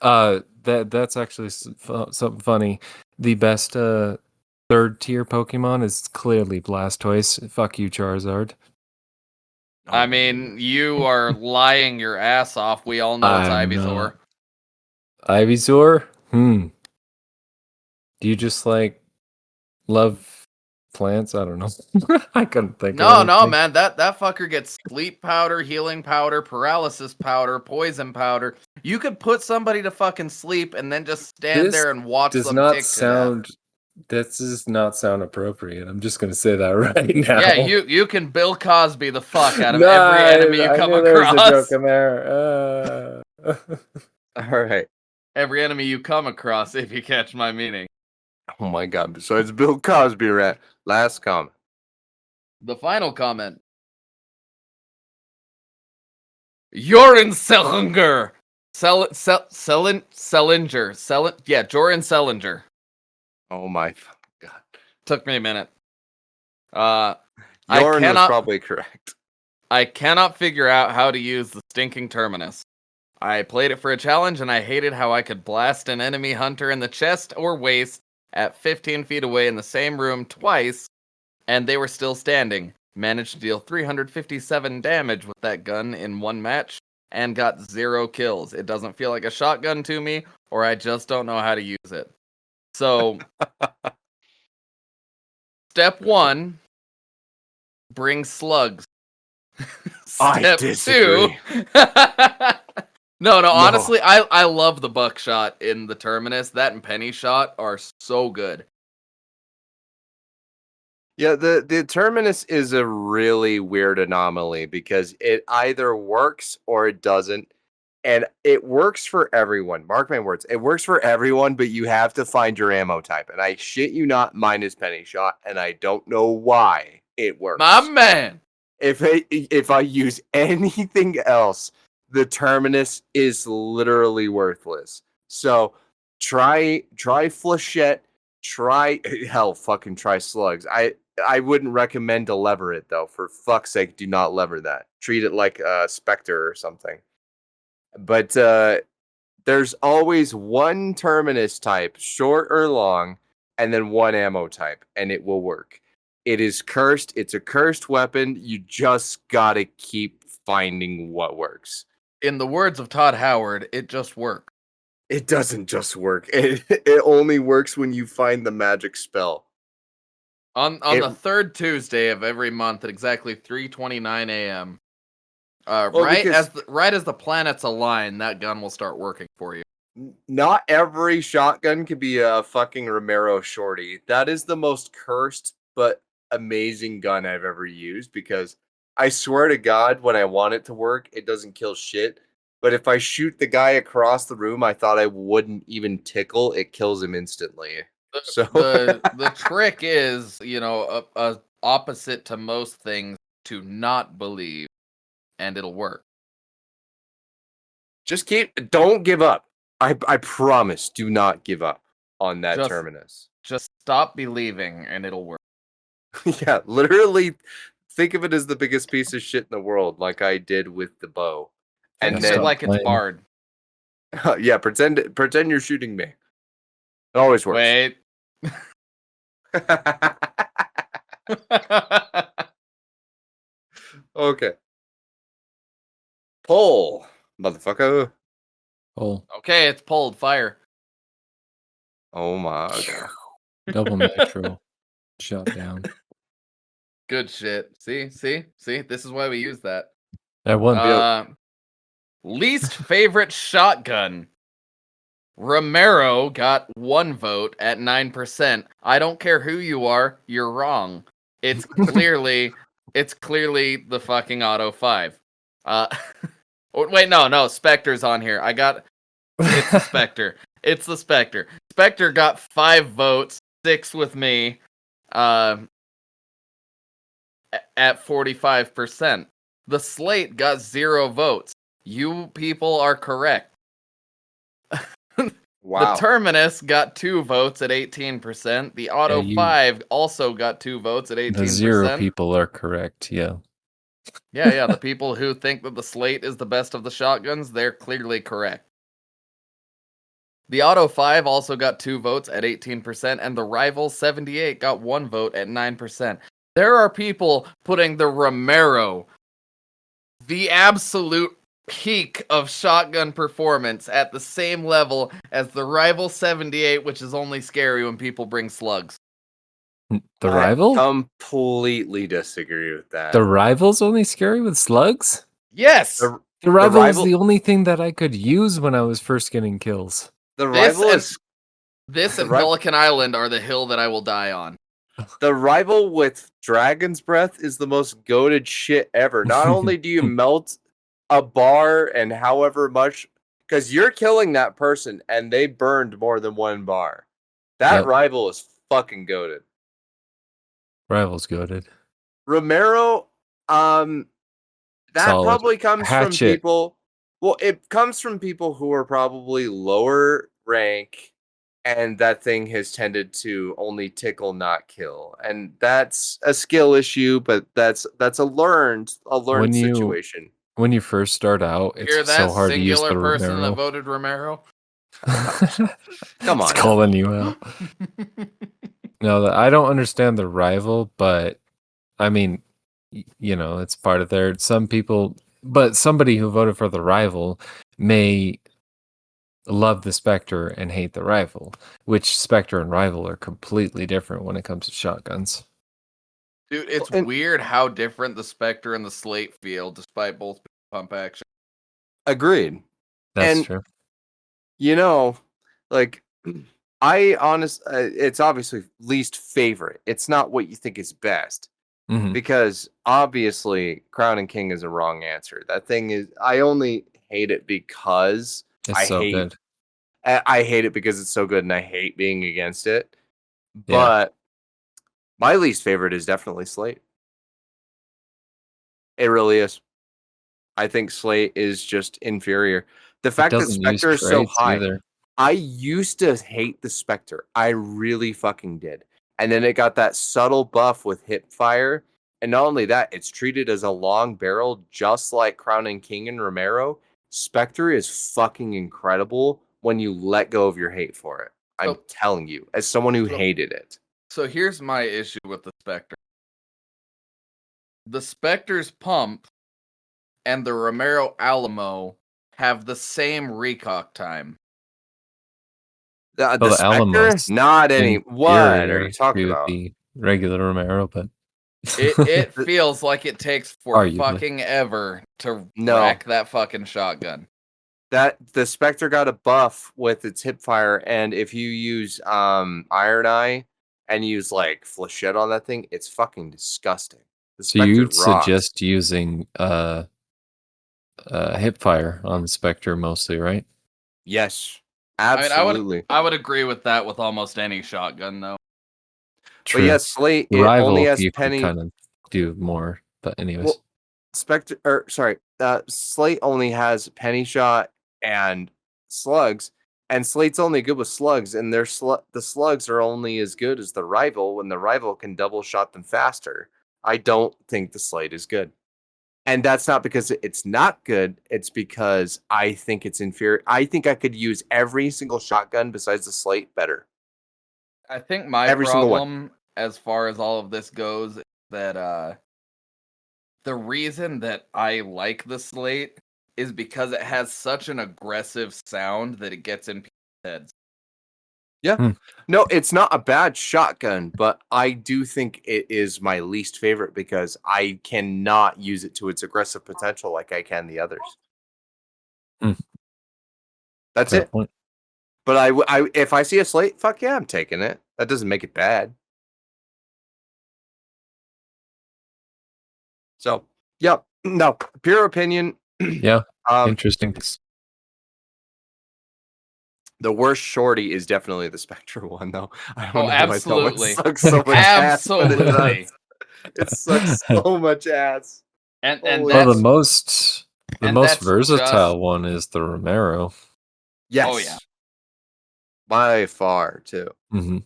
that's actually something funny. The best third tier Pokemon is clearly Blastoise. Fuck you, Charizard. I mean, you are lying your ass off. We all know it's I'm Ivysaur. Ivysaur? Do you just like love plants? I don't know. I couldn't think of No, anything. man. That fucker gets sleep powder, healing powder, paralysis powder, poison powder. You could put somebody to fucking sleep and then just stand This there and watch does them not tick to death. sound. That does not sound appropriate. I'm just going to say that right now. Yeah, you can Bill Cosby the fuck out of No, every enemy you I come knew there was a across. joke in there. All right. Every enemy you come across, if you catch my meaning. Oh my god. Besides Bill Cosby, rat. Last comment. The final comment. Joran Sellinger. Sellinger. Yeah, Joran Sellinger. Oh my god. Took me a minute. Jorn was probably correct. I cannot figure out how to use the stinking terminus. I played it for a challenge and I hated how I could blast an enemy hunter in the chest or waist at 15 feet away in the same room twice, and they were still standing. Managed to deal 357 damage with that gun in one match, and got 0 kills. It doesn't feel like a shotgun to me, or I just don't know how to use it. So, step 1, bring slugs. I disagree. 2, No, honestly, I love the buckshot in the Terminus. That and penny shot are so good. Yeah, the Terminus is a really weird anomaly because it either works or it doesn't. And it works for everyone. Mark my words. It works for everyone, but you have to find your ammo type. And I shit you not, mine is penny shot, and I don't know why it works. My man. If I use anything else, the Terminus is literally worthless. So try Flechette, fucking try slugs. I wouldn't recommend to lever it though. For fuck's sake, do not lever that. Treat it like a Spectre or something. But there's always one Terminus type, short or long, and then one ammo type, and it will work. It is cursed. It's a cursed weapon. You just gotta keep finding what works. In the words of Todd Howard, it just works. It doesn't just work. It only works when you find the magic spell. On the third Tuesday of every month at exactly 3:29 a.m. Right as the planets align, that gun will start working for you. Not every shotgun can be a fucking Romero shorty. That is the most cursed but amazing gun I've ever used because I swear to God, when I want it to work, it doesn't kill shit. But if I shoot the guy across the room, I thought I wouldn't even tickle. It kills him instantly. So the trick is, a opposite to most things, to not believe, and it'll work. Just don't give up. I promise, do not give up on that Terminus. Just stop believing, and it'll work. Yeah, literally think of it as the biggest piece of shit in the world, like I did with the bow. And then like it's barred. Yeah, pretend you're shooting me. It always works. Wait. Okay. Pull, motherfucker. Pull. Okay, it's pulled. Fire. Oh my god. Double nitro. Shot down. Good shit. See? This is why we use that. That one. Least favorite shotgun. Romero got 1 vote at 9%. I don't care who you are, you're wrong. It's clearly the fucking Auto 5. Wait, no, Spectre's on here. It's the Spectre. It's the Spectre. Spectre got 5 votes, 6 with me, at 45%. The Slate got 0 votes. You people are correct. Wow. The Terminus got 2 votes at 18%. The Auto 5 also got 2 votes at 18%. The 0 people are correct, yeah. Yeah, the people who think that the Slate is the best of the shotguns, they're clearly correct. The Auto 5 also got 2 votes at 18%, and the Rival 78 got 1 vote at 9%. There are people putting the Romero, the absolute peak of shotgun performance, at the same level as the Rival 78, which is only scary when people bring slugs. The Rival? I completely disagree with that. The Rival's only scary with slugs? Yes! The rival was rival- the only thing that I could use when I was first getting kills. The This rival and- is This The and ri- Pelican Island are the hill that I will die on. the rival with Dragon's Breath is the most goated shit ever. Not only do you melt a bar and however much, because you're killing that person and they burned more than one bar. That Yep. rival is fucking goated. Rival's goated. Romero, that Solid. probably comes from Hatchet. people. Well, it comes from people who are probably lower rank, and that thing has tended to only tickle, not kill, and that's a skill issue. But that's a learned situation. When you first start out, Hear it's that so hard to use singular the person Romero. that voted Romero? Come It's on, calling you out. No, I don't understand the rival, but I mean, it's part of their. Some people, but somebody who voted for the rival may love the Spectre and hate the rival, which Spectre and rival are completely different when it comes to shotguns. Dude, it's And- weird how different the Spectre and the Slate feel, despite both pump action. Agreed. That's And- true. Like it's obviously least favorite. It's not what you think is best. Mhm. Because obviously Crown and King is a wrong answer. That thing is, I only hate it because It's I so hate good. I hate it because it's so good and I hate being against it. Yeah. But my least favorite is definitely Slate. It really is. I think Slate is just inferior. The fact that Doesn't use Spectre is so traits high. either. I used to hate the Spectre. I really fucking did. And then it got that subtle buff with hip fire. And not only that, it's treated as a long barrel, just like Crown and King and Romero. Spectre is fucking incredible when you let go of your hate for it. I'm So- telling you, as someone who so- hated it. So here's my issue with the Spectre. The Spectre's pump and the Romero Alamo have the same recock time. The the Spectre, Alamos not any. What are Inferior you talking to about? the regular Romero, but It feels like it takes for Arguably. fucking ever to No. rack that fucking shotgun. That the Spectre got a buff with its hip fire, and if you use Iron Eye and use like flechette on that thing, it's fucking disgusting. The so Spectre you'd rocks. suggest using hipfire on the Spectre mostly, right? Yes, I mean, absolutely. I would agree with that with almost any shotgun, though. But yes, Slate The it rival only has you can penny. kind of do more, but anyways. Well, Spectre, or sorry, Slate only has penny shot and slugs, and Slate's only good with slugs, and the slugs are only as good as the rival when the rival can double shot them faster. I don't think the Slate is good, and that's not because it's not good. It's because I think it's inferior. I think I could use every single shotgun besides the Slate better. I think my Every single one. problem, as far as all of this goes, is that the reason that I like the Slate is because it has such an aggressive sound that it gets in people's heads. No, it's not a bad shotgun, but I do think it is my least favorite because I cannot use it to its aggressive potential like I can the others. Hmm. That's Fair it. point. But if I see a Slate, fuck yeah, I'm taking it. That doesn't make it bad. So, yep. No, pure opinion. Yeah, Um, interesting. the worst shorty is definitely the Spectre one, though. I don't Oh, know absolutely. why that one sucks so much ass, but it Absolutely. does. It sucks so much ass. And Holy Well, that's the most and that's versatile just- one is the Romero. Yes. Oh, yeah. By far, too. Hmm.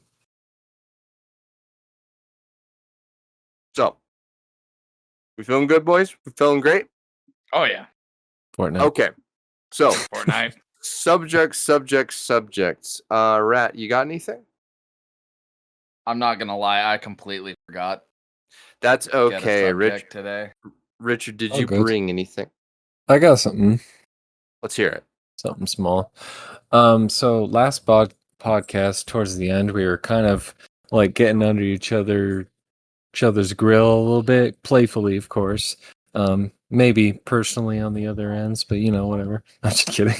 So, we feeling good, boys? We feeling great? oh yeah, Fortnite. Okay. So, Fortnite. subjects. Rat, you got anything? I'm not gonna lie, I completely forgot. That's to get a okay. subject today. Richard, did Oh, you good. bring anything? I got something Let's hear it. small. So last podcast towards the end, we were kind of like getting under each other's grill a little bit, playfully, of course. Maybe personally on the other ends, but whatever. I'm just kidding.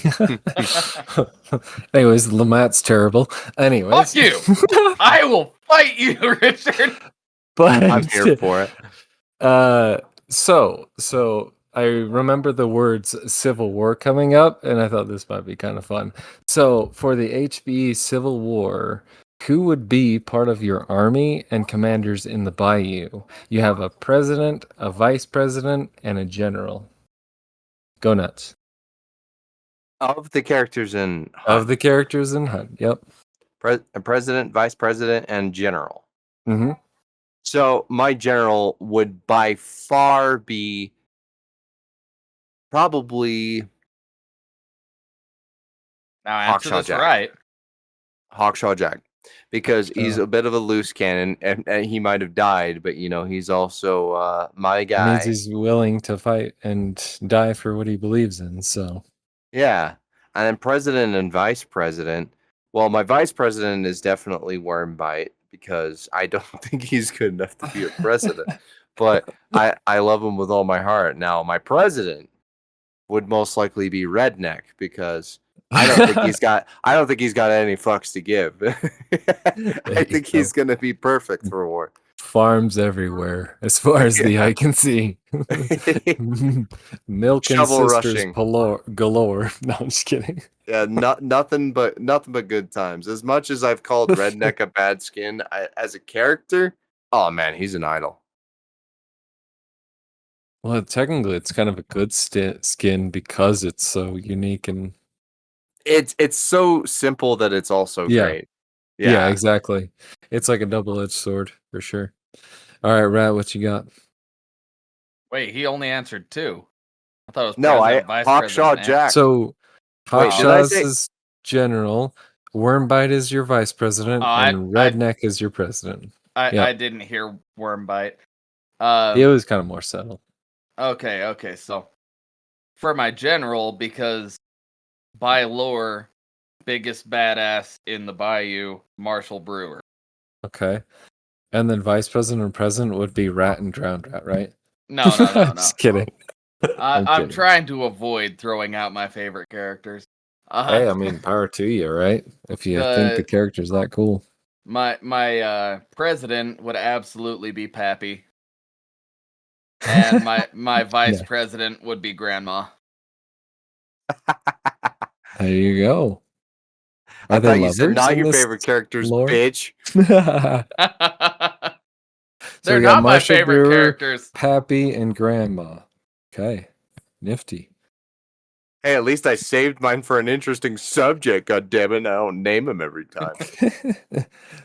Anyways, Lamat's terrible. Anyways. Fuck you! I will fight you, Richard. But I'm here for it. So I remember the words Civil War coming up, and I thought this might be kind of fun. So for the HB Civil War, who would be part of your army and commanders in the Bayou? You have a president, a vice president, and a general. Go nuts. Of the characters in Of Hunt, the characters in Hunt. Yep. president, vice president, and general. Mm-hmm. So my general would by far be probably Now answer this Jack. right. Hawkshaw Jack, because he's a bit of a loose cannon, and he might have died, but he's also my guy. Means he's willing to fight and die for what he believes in. So yeah, and then president and vice president. Well, my vice president is definitely Wormbite because I don't think he's good enough to be a president, but I love him with all my heart. Now my president would most likely be Redneck because I don't think he's got any fucks to give. I think he's gonna be perfect for war. Farms everywhere, as far as the eye can see. Milk and Shovel sisters rushing. galore. No, I'm just kidding. Yeah, nothing but good times. As much as I've called Redneck a bad skin as a character, oh man, he's an idol. Well, technically, it's kind of a good skin because it's so unique and it's so simple that it's also great. Yeah, exactly. It's like a double-edged sword for sure. All right, Rat, what you got? Wait, he only answered 2. I thought it was No, Vice Hawkshaw President. Jack. So Wait, did I say Hawkshaw's general, Wormbite is your vice president, and Redneck is your president. I didn't hear Wormbite. It was kind of more subtle. Okay. So for my general, because by lore, biggest badass in the Bayou, Marshall Brewer. Okay. And then vice president and president would be Rat and Drowned Rat, right? No. Just kidding. I'm trying to avoid throwing out my favorite characters. Hey, I mean, power to you, right? If you think the character's that cool. My president would absolutely be Pappy. And my vice president would be Grandma. There you go. I thought you said not your favorite characters, bitch. They're not my favorite characters. Pappy and Grandma. Okay. Nifty. Hey, at least I saved mine for an interesting subject. God damn it! I don't name them every time.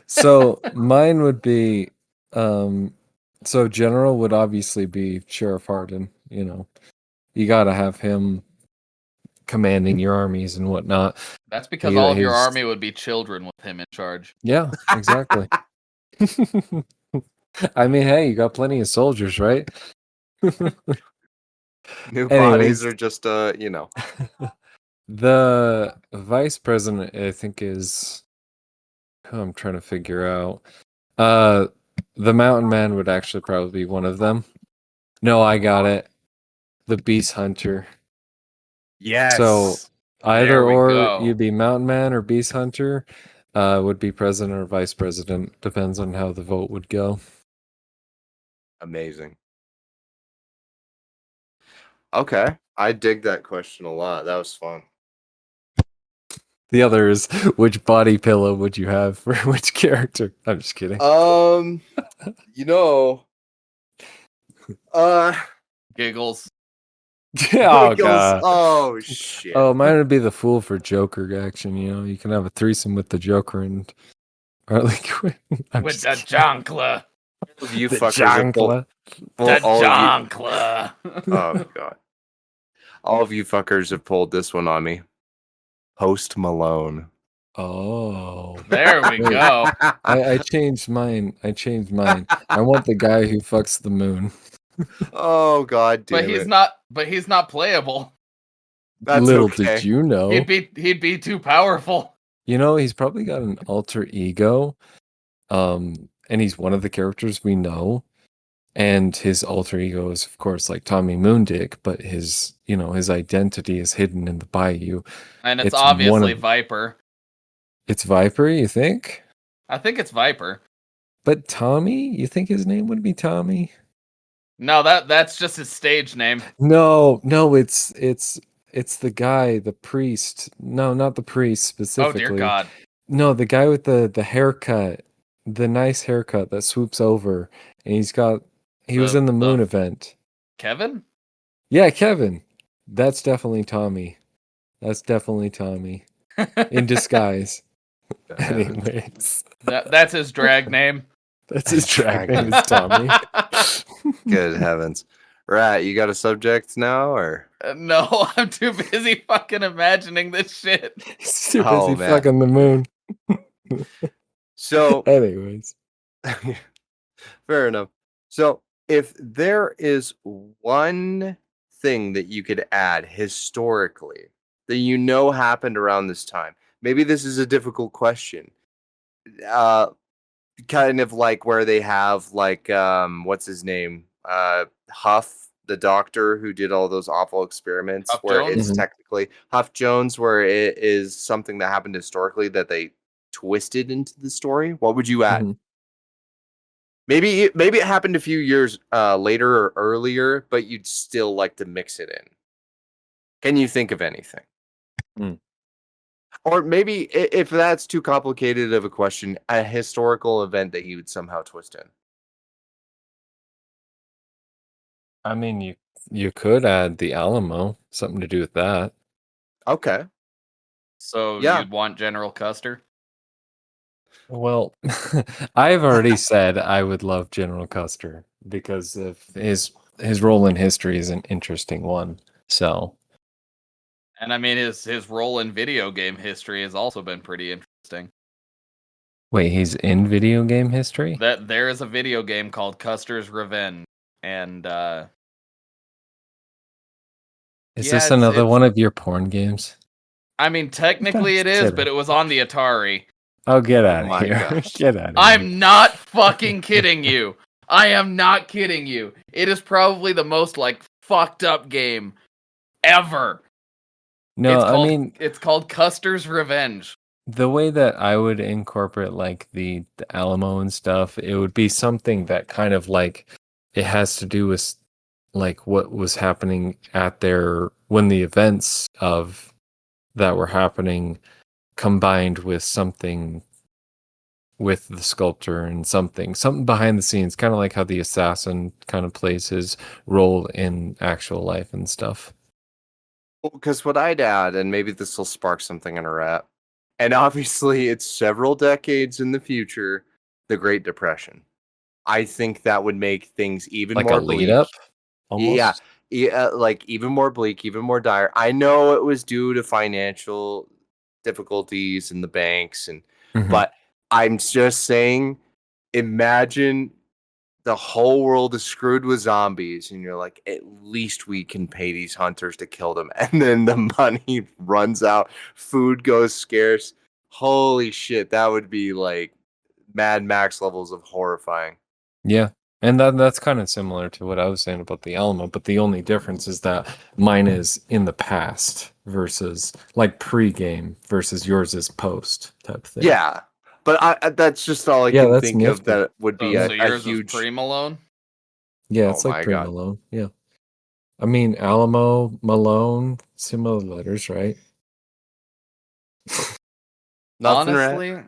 So mine would be, so general would obviously be Sheriff Hardin. You got to have him commanding your armies and whatnot. That's because all of your army would be children with him in charge. Yeah, exactly. I mean, hey, you got plenty of soldiers, right? New bodies are just, The vice president, I think, is. I'm trying to figure out. The Mountain Man would actually probably be one of them. No, I got it. The Beast Hunter. Yes. So either or, you'd be Mountain Man or Beast Hunter. Would be president or vice president. Depends on how the vote would go. Amazing. Okay, I dig that question a lot. That was fun. The other is, which body pillow would you have for which character? I'm just kidding. Giggles. Oh god. Oh shit. Oh, mine would be the fool for Joker action. You can have a threesome with the Joker and Harley Quinn. With the Jonkla. You the fuckers Jonkla. The Jonkla. Oh god. All of you fuckers have pulled this one on me. Post Malone. Oh. There we go. I changed mine. I want the guy who fucks the moon. Oh god damn it. But he's not playable. That's Little okay. did you know. He'd be too powerful. He's probably got an alter ego. And he's one of the characters we know. And his alter ego is, of course, like Tommy Moondick, but his identity is hidden in the bayou. And it's It's one obviously of Viper. it's Viper, you think? I think it's Viper. But Tommy, you think his name would be Tommy? No, that's just his stage name. No, it's the guy, the priest. No, not the priest Oh dear specifically. God. No, the guy with the haircut, the nice haircut that swoops over, and he was in the moon event. Kevin? Yeah, Kevin. That's definitely Tommy. That's definitely Tommy in disguise. Anyways, That's his drag name. that's his drag name is Tommy. Good heavens. Rat, you got a subject now, or? No, I'm too busy fucking imagining this shit. He's too Oh, busy man. fucking the moon. So, Anyways. fair enough. So, if there is one thing that you could add historically that you know happened around this time, maybe this is a difficult question. Kind of like where they have like what's his name? Huff, the doctor who did all those awful experiments Huff where Jones? it's technically Huff Jones, where it is something that happened historically that they twisted into the story. What would you add? Mhm. Maybe it happened a few years later or earlier, but you'd still like to mix it in. Can you think of anything? Mm. Or maybe if that's too complicated of a question, a historical event that you would somehow twist in. I mean, you could add the Alamo, something to do with that. Okay. So Yeah. you'd want General Custer? Well, I've already said I would love General Custer because of his role in history is an interesting one. So, And I mean his role in video game history has also been pretty interesting. wait, he's in video game history? That there is a video game called Custer's Revenge. And Is yeah, this another it's one of your porn games? I mean technically it is, Kidding. but it was on the Atari. Oh, get out of my here. gosh. Get out of here. I'm not fucking kidding you. I am not kidding you. It is probably the most like fucked up game ever. No, I mean, it's called Custer's Revenge. the way that I would incorporate like the Alamo and stuff, it would be something that kind of like it has to do with like what was happening at there when the events of that were happening combined with something with the sculptor and something behind the scenes, kind of like how the assassin kind of plays his role in actual life and stuff. Because what I'd add, and maybe this will spark something in a Rat, and obviously it's several decades in the future, the Great Depression. I think that would make things even Like more a lead bleak. up Yeah, almost. yeah, like even more bleak, even more dire. I know it was due to financial difficulties in the banks, Mhm. but I'm just saying, imagine the whole world is screwed with zombies, and you're like, at least we can pay these hunters to kill them, and then the money runs out, food goes scarce. Holy shit, that would be like Mad Max levels of horrifying. Yeah. And that's kind of similar to what I was saying about the Alamo, but the only difference is that mine is in the past versus like pre-game versus yours is post type thing. Yeah, but that's just all I Yeah, can that's think of nifty. that would be So a yours is huge. pre-Malone? Yeah, Oh it's like my god. pre-Malone. Yeah. I mean, Alamo, Malone, similar letters, right? Nothing right.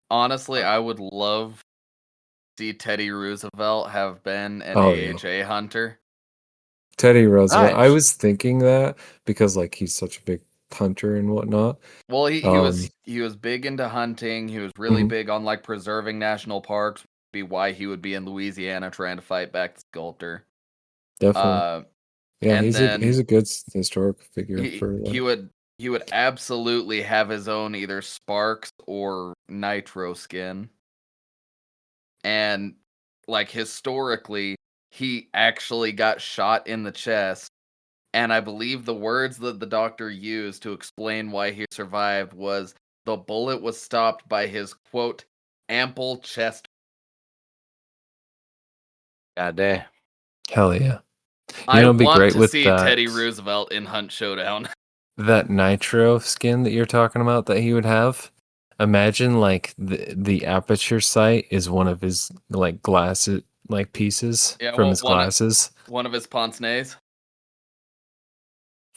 Honestly, I would love to see Teddy Roosevelt have been an Oh, yeah. AHA hunter. Teddy Roosevelt. I Nice. was thinking that because like he's such a big hunter and whatnot. Well, he Um, was big into hunting. He was really Mhm. big on like preserving national parks. Be why he would be in Louisiana trying to fight back the sculptor. Definitely. Yeah, And he's then a good historic figure he for he like. would he would absolutely have his own either Sparks or Nitro skin. And like historically, he actually got shot in the chest. And I believe the words that the doctor used to explain why he survived was the bullet was stopped by his quote ample chest. God damn. Hell yeah. I it'd be want great to with see that Teddy Roosevelt in Hunt Showdown. that nitro skin that you're talking about that he would have. Imagine like the aperture sight is one of his like glasses like pieces Yeah, from well, his glasses. one of his pince nez.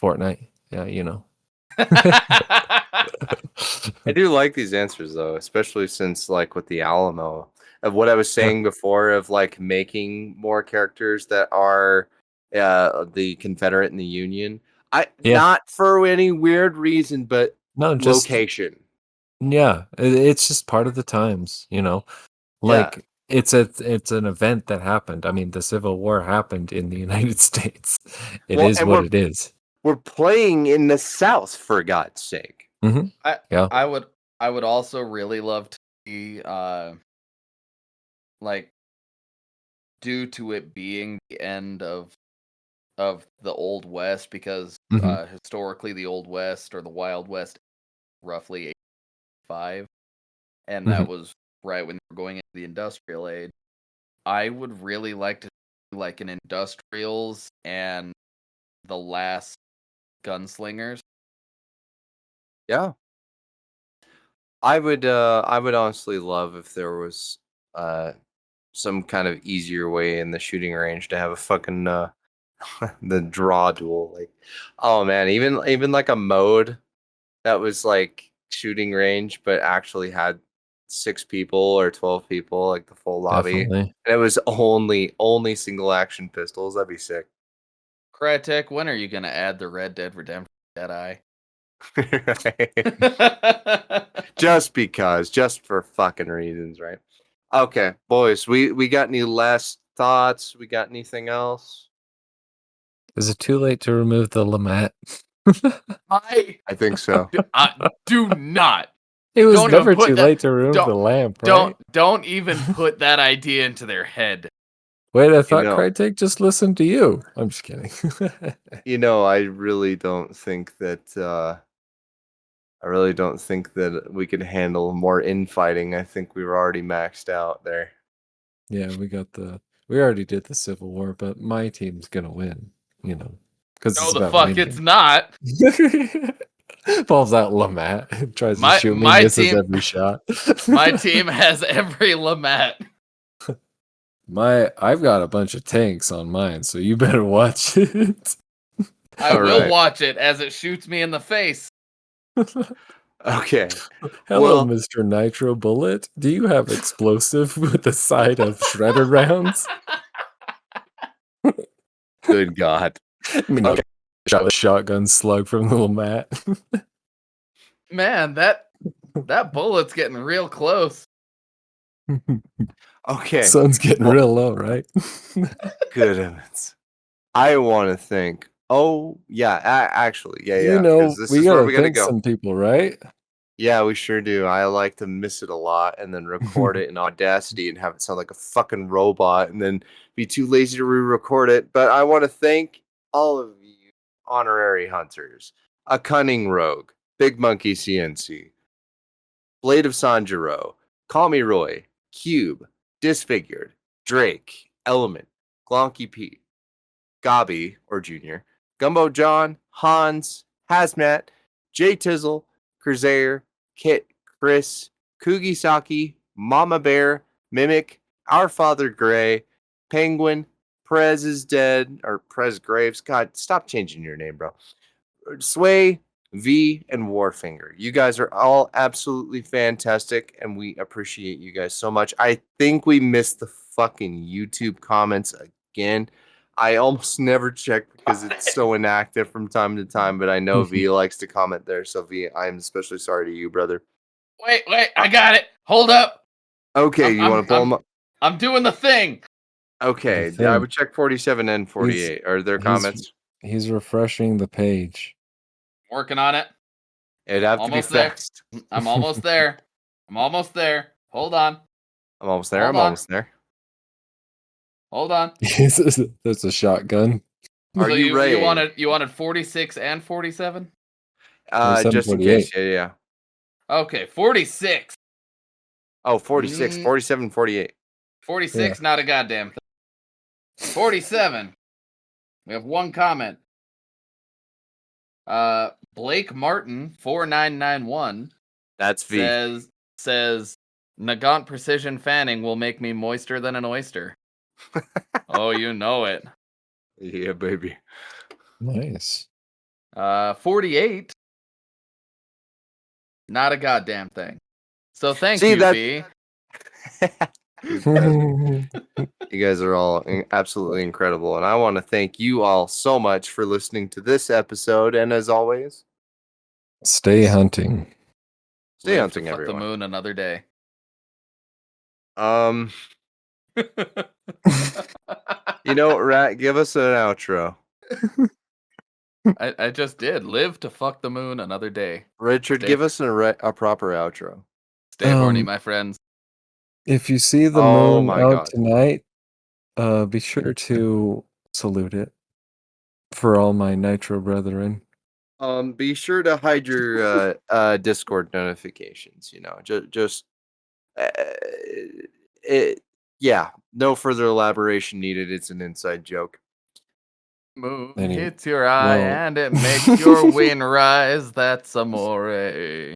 Fortnite. Yeah, you know. I do like these answers though, especially since like with the Alamo of what I was Yeah. saying before of like making more characters that are the Confederate and the Union. Yeah. Not for any weird reason, but No, just location. yeah, it's just part of the times, you know. Yeah. Like it's an event that happened. I mean, the Civil War happened in the United States. It Well, is and what it is. we're playing in the South for God's sake. Mm-hmm. I Yeah. I would also really love to see like due to it being the end of the Old West because Mm-hmm. historically the Old West or the Wild West roughly 85 and Mm-hmm. that was right when they were going into the industrial age. I would really like to see like an industrials and the last gunslingers. Yeah. I would honestly love if there was uh some kind of easier way in the shooting range to have a fucking the draw duel. Like, oh man, even like a mode that was like shooting range, but actually had 6 people or 12 people, like the full lobby, Definitely. and it was only single action pistols. That'd be sick. Crytek, when are you gonna add the Red Dead Redemption Deadeye? Right? Just because, just for fucking reasons, right? Okay, boys, we got any last thoughts? We got anything else? Is it too late to remove the Lamette? I think so. Do not. It was Don't even never put too that. late to remove the lamp, right? Don't even put that idea into their head. Wait, I You thought know, Crytek just listened to you. I'm just kidding. I really don't think that we could handle more infighting. I think we were already maxed out there. Yeah, we already did the Civil War, but my team's gonna win, you know, because No, it's the about fuck it's winning. not. Pulls out Lamette, tries to My shoot me, my misses team every shot. my team has every Lamette. I've got a bunch of tanks on mine, so you better watch it. I All will right. watch it as it shoots me in the face. Okay. Hello, Well, Mr. Nitro Bullet. Do you have explosive with a side of shredder rounds? good God. I mean, okay, shot a shotgun slug from the Lamette. Man, that bullet's getting real close. Okay. Sun's getting Well, real low, right? good heavens. I want to thank. Oh yeah, actually, You yeah. Because know, this we is where gotta we gotta thank go. some people, right? Yeah, we sure do. I like to miss it a lot and then record it in Audacity and have it sound like a fucking robot and then be too lazy to re-record it. But I want to thank all of you honorary hunters. A Cunning Rogue, Big Monkey CNC, Blade of Sanjuro, Call Me Roy, Cube, Disfigured, Drake, Element, Glonky Pete, Gabi or Junior, Gumbo John, Hans, Hazmat, Jay Tizzle, Crusader, Kit, Chris, Kugisaki, Mama Bear, Mimic, Our Father Gray, Penguin, Prez is dead, or Prez Graves. God, stop changing your name, bro. Sway, V, and Warfinger. You guys are all absolutely fantastic, and we appreciate you guys so much. I think we missed the fucking YouTube comments again. I almost never check because it's so inactive from time to time, but I know V likes to comment there. So V, I'm especially sorry to you, brother. Wait, I got it. Hold up. Okay, you want to pull them up? I'm doing the thing. Okay, The I thing. would check 47 and 48. Are there comments? He's refreshing the page. Working on it. It'd have to be Almost there. fast. I'm almost there. I'm almost there. Hold on. I'm almost there. Hold I'm on. almost there. Hold on. That's a shotgun. Are So you ready? you wanted 46 and 47? Just in case. Yeah. Okay, 46. Oh, 46, 47, 48. 46, not a goddamn thing. 47. We have one comment. Blake Martin 4991 That's V. says Nagant precision fanning will make me moister than an oyster. Oh, you know it. Yeah, baby. Nice. 48. Not a goddamn thing. So thank See, you, that- V. You guys are all absolutely incredible, and I want to thank you all so much for listening to this episode. And as always, Stay hunting. stay Live to hunting, fuck the everyone. moon another day. You know, Rat, give us an outro. I just did. Live to fuck the moon another day. Richard, give us a proper outro. Stay horny, my friends. If you see the Oh moon my out God. tonight, be sure to salute it for all my nitro brethren. Be sure to hide your Discord notifications. You know, just it. Yeah, no further elaboration needed. It's an inside joke. Moon Anyway, hits your eye well- and it makes your win rise. That's amore.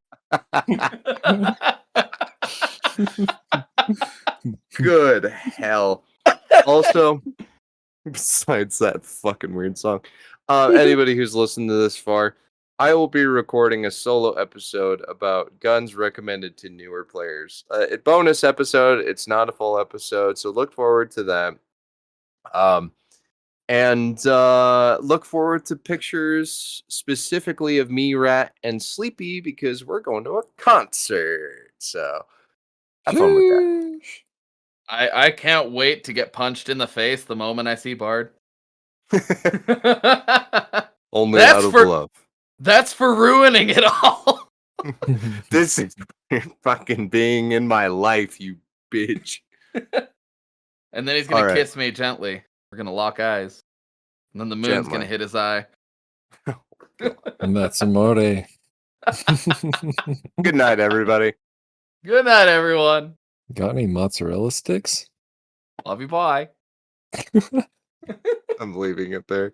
Good hell. Also, besides that fucking weird song, anybody who's listened to this far, I will be recording a solo episode about guns recommended to newer players. A bonus episode. It's not a full episode, so look forward to that. And look forward to pictures specifically of me, Rat, and Sleepy because we're going to a concert. So have fun with that. I can't wait to get punched in the face the moment I see Bard. Only That's out of for- love. That's for ruining it all. This is fucking being in my life, you bitch. And then he's gonna All right. kiss me gently. We're gonna lock eyes. And then the moon's gonna Gently. hit his eye. And that's amore. Good night, everybody. Good night, everyone. Got any mozzarella sticks? Love you, bye. I'm leaving it there.